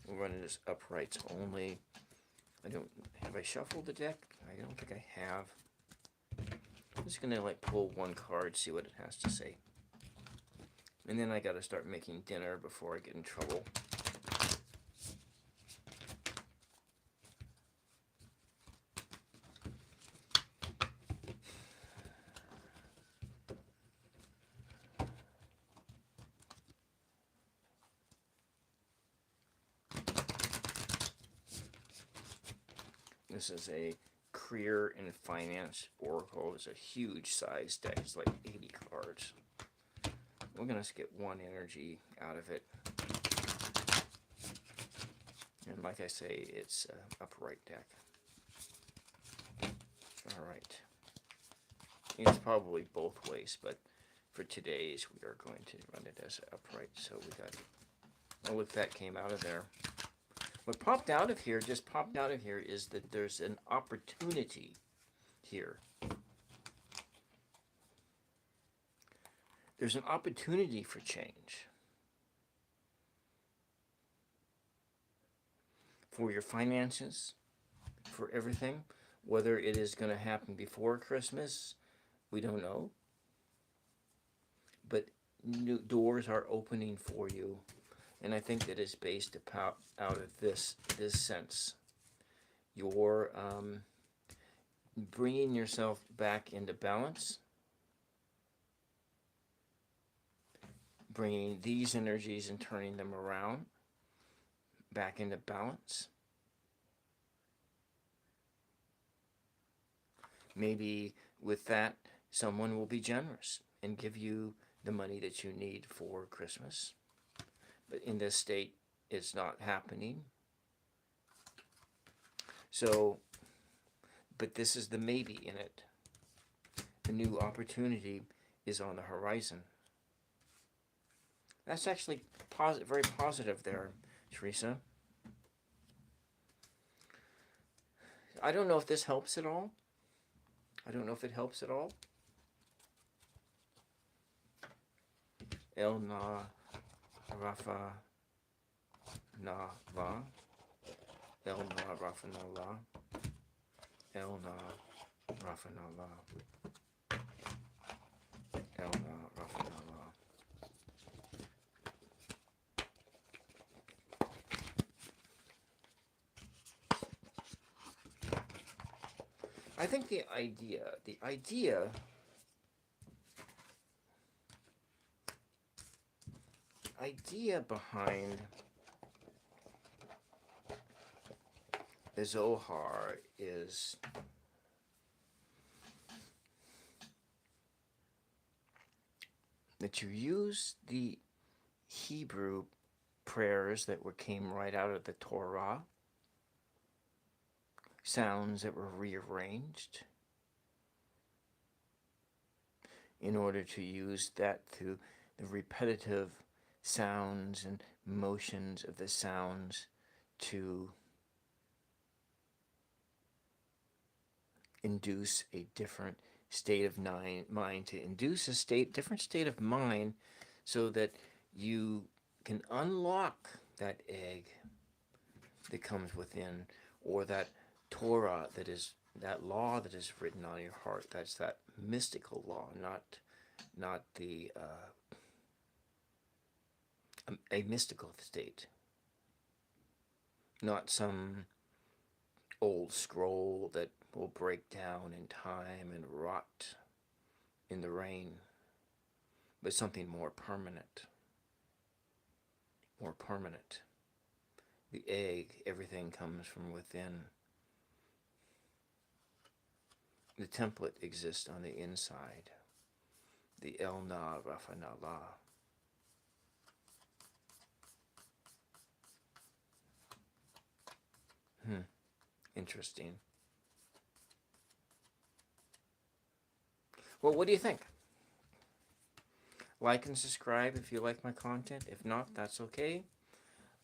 we're running this uprights only. Have I shuffled the deck? I don't think I have. I'm just gonna pull one card, see what it has to say. And then I gotta start making dinner before I get in trouble. This is a career and finance oracle. It's a huge size deck. It's like 80 cards. We're going to get one energy out of it. And like I say, it's an upright deck. Alright. It's probably both ways, but for today's, we are going to run it as upright. So we got, oh look, that came out of there. What popped out of here, is that there's an opportunity here. There's an opportunity for change. For your finances, for everything. Whether it is going to happen before Christmas, we don't know. But new doors are opening for you. And I think that it's based out of this sense. You're bringing yourself back into balance. Bringing these energies and turning them around. Back into balance. Maybe with that, someone will be generous and give you the money that you need for Christmas. But in this state, it's not happening. So, but this is the maybe in it. A new opportunity is on the horizon. That's actually very positive there, Teresa. I don't know if this helps at all. I don't know if it helps at all. El na Rafa na la. El na Rafa na la. El na Rafa na la. El na Rafa na la. I think the idea behind the Zohar is that you use the Hebrew prayers that came right out of the Torah, sounds that were rearranged, in order to use that through the repetitive sounds and motions of the sounds to induce a different state of mind, to induce a different state of mind, so that you can unlock that egg that comes within, or that Torah, that law that is written on your heart. That's that mystical law, not the a mystical state, not some old scroll that will break down in time and rot in the rain, but something more permanent. More permanent. The egg, everything comes from within. The template exists on the inside. The El Na Rafa Na La. Interesting. Well, what do you think? Like and subscribe if you like my content. If not, that's okay.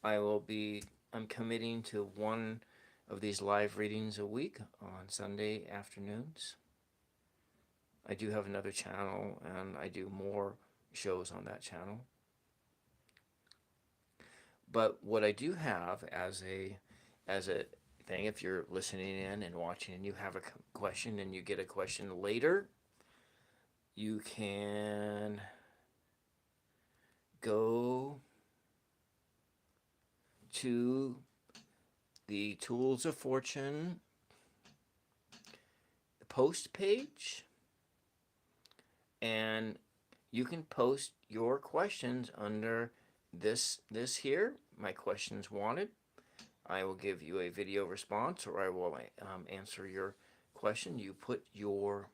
I'm committing to one of these live readings a week on Sunday afternoons. I do have another channel, and I do more shows on that channel. But what I do have as a thing, if you're listening in and watching and you have a question and you get a question later, you can go to the Tools of Fortune post page, and you can post your questions under this here, my questions wanted. I will give you a video response, or I will answer your question. You put you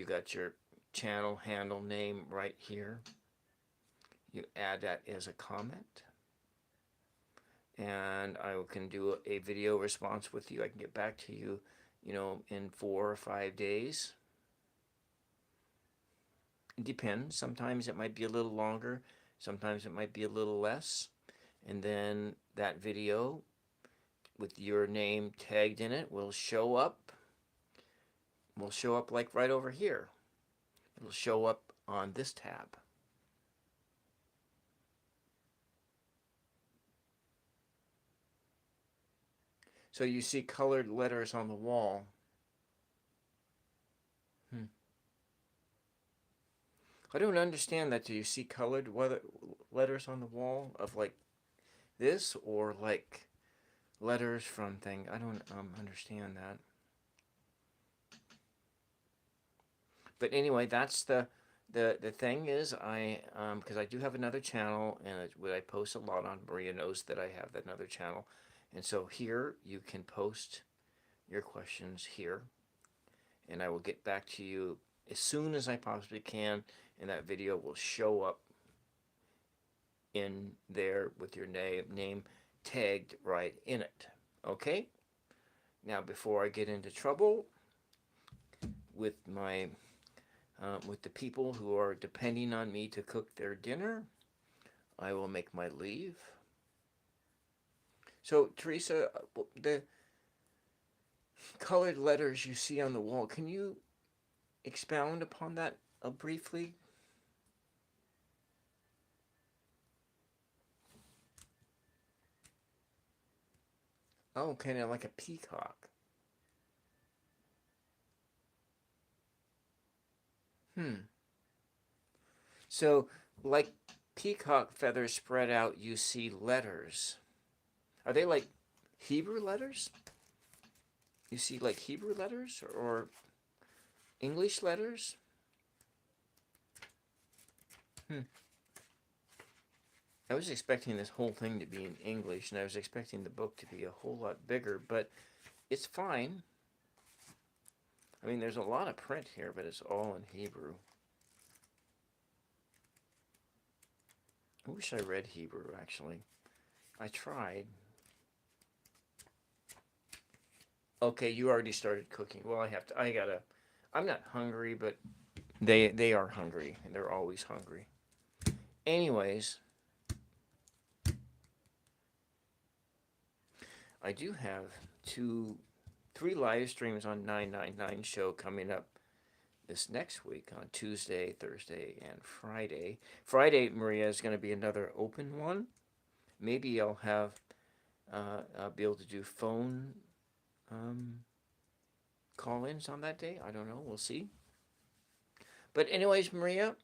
got your channel handle name right here. You add that as a comment, and I can do a video response with you. I can get back to you, in 4 or 5 days. It depends. Sometimes it might be a little longer. Sometimes it might be a little less. And then that video with your name tagged in it will show up. Will show up like right over here. It'll show up on this tab. So you see colored letters on the wall. I don't understand that. Do you see colored letters on the wall of like this, or like letters from thing? I don't understand that. But anyway, that's the thing is, because I do have another channel, and I post a lot on. Maria knows that I have another channel, and so here you can post your questions here, and I will get back to you as soon as I possibly can, and that video will show up in there with your name tagged right in it. Okay? Now, before I get into trouble with my with the people who are depending on me to cook their dinner. I will make my leave. So, Teresa, the colored letters you see on the wall, can you expound upon that briefly? Oh, kind of like a peacock. Hmm. So, like peacock feathers spread out, you see letters. Are they like Hebrew letters? You see like Hebrew letters or English letters? Hmm. I was expecting this whole thing to be in English, and I was expecting the book to be a whole lot bigger, but it's fine. I mean, there's a lot of print here, but it's all in Hebrew. I wish I read Hebrew, actually. I tried. Okay, you already started cooking. Well, I'm not hungry, but they are hungry, and they're always hungry. Anyways, I do have three live streams on 999 show coming up this next week on Tuesday, Thursday, and Friday. Friday, Maria, is going to be another open one. Maybe I'll be able to do phone call-ins on that day. I don't know. We'll see. But anyways, Maria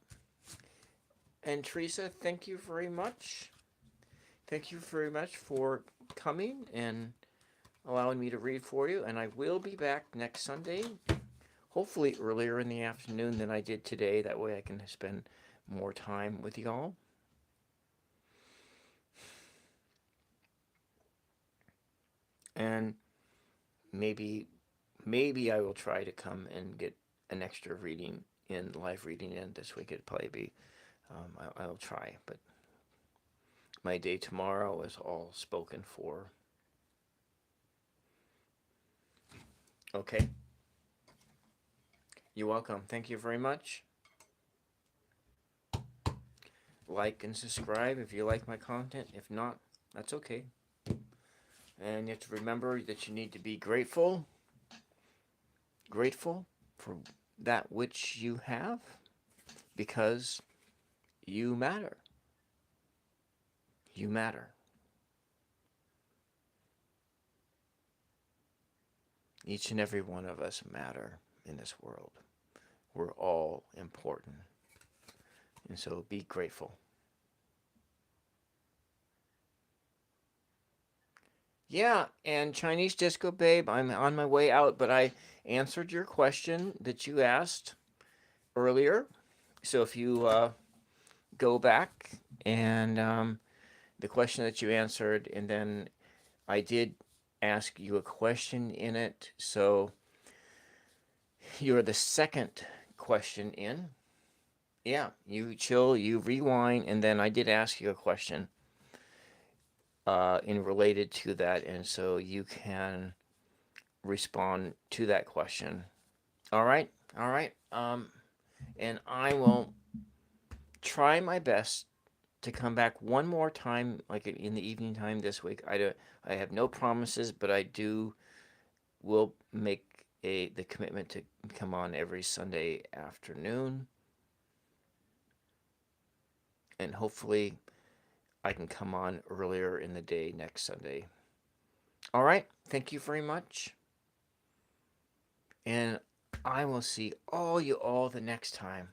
and Teresa, thank you very much. Thank you very much for coming and allowing me to read for you. And I will be back next Sunday, hopefully earlier in the afternoon than I did today. That way I can spend more time with y'all. And maybe I will try to come and get an extra live reading in this week. It'd probably be, I'll try, but my day tomorrow is all spoken for. Okay. You're welcome. Thank you very much. Like and subscribe if you like my content. If not, that's okay. And you have to remember that you need to be grateful for that which you have, because you matter. You matter. Each and every one of us matter in this world. We're all important. And so be grateful. Yeah, and Chinese Disco Babe, I'm on my way out, but I answered your question that you asked earlier. So if you go back and the question that you answered, and then I did ask you a question in it. So you're the second question in. Yeah, you chill, you rewind, and then I did ask you a question in related to that, and so you can respond to that question. All right, all right. And I will try my best to come back one more time, like in the evening time this week. I have no promises, but will make the commitment to come on every Sunday afternoon, and hopefully I can come on earlier in the day next Sunday. All right, thank you very much, and I will see you all the next time.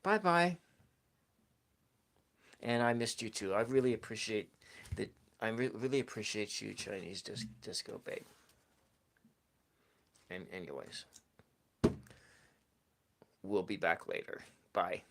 Bye bye. And I missed you too. I really appreciate that. Really appreciate you, Chinese Disco Babe. And anyways, we'll be back later. Bye.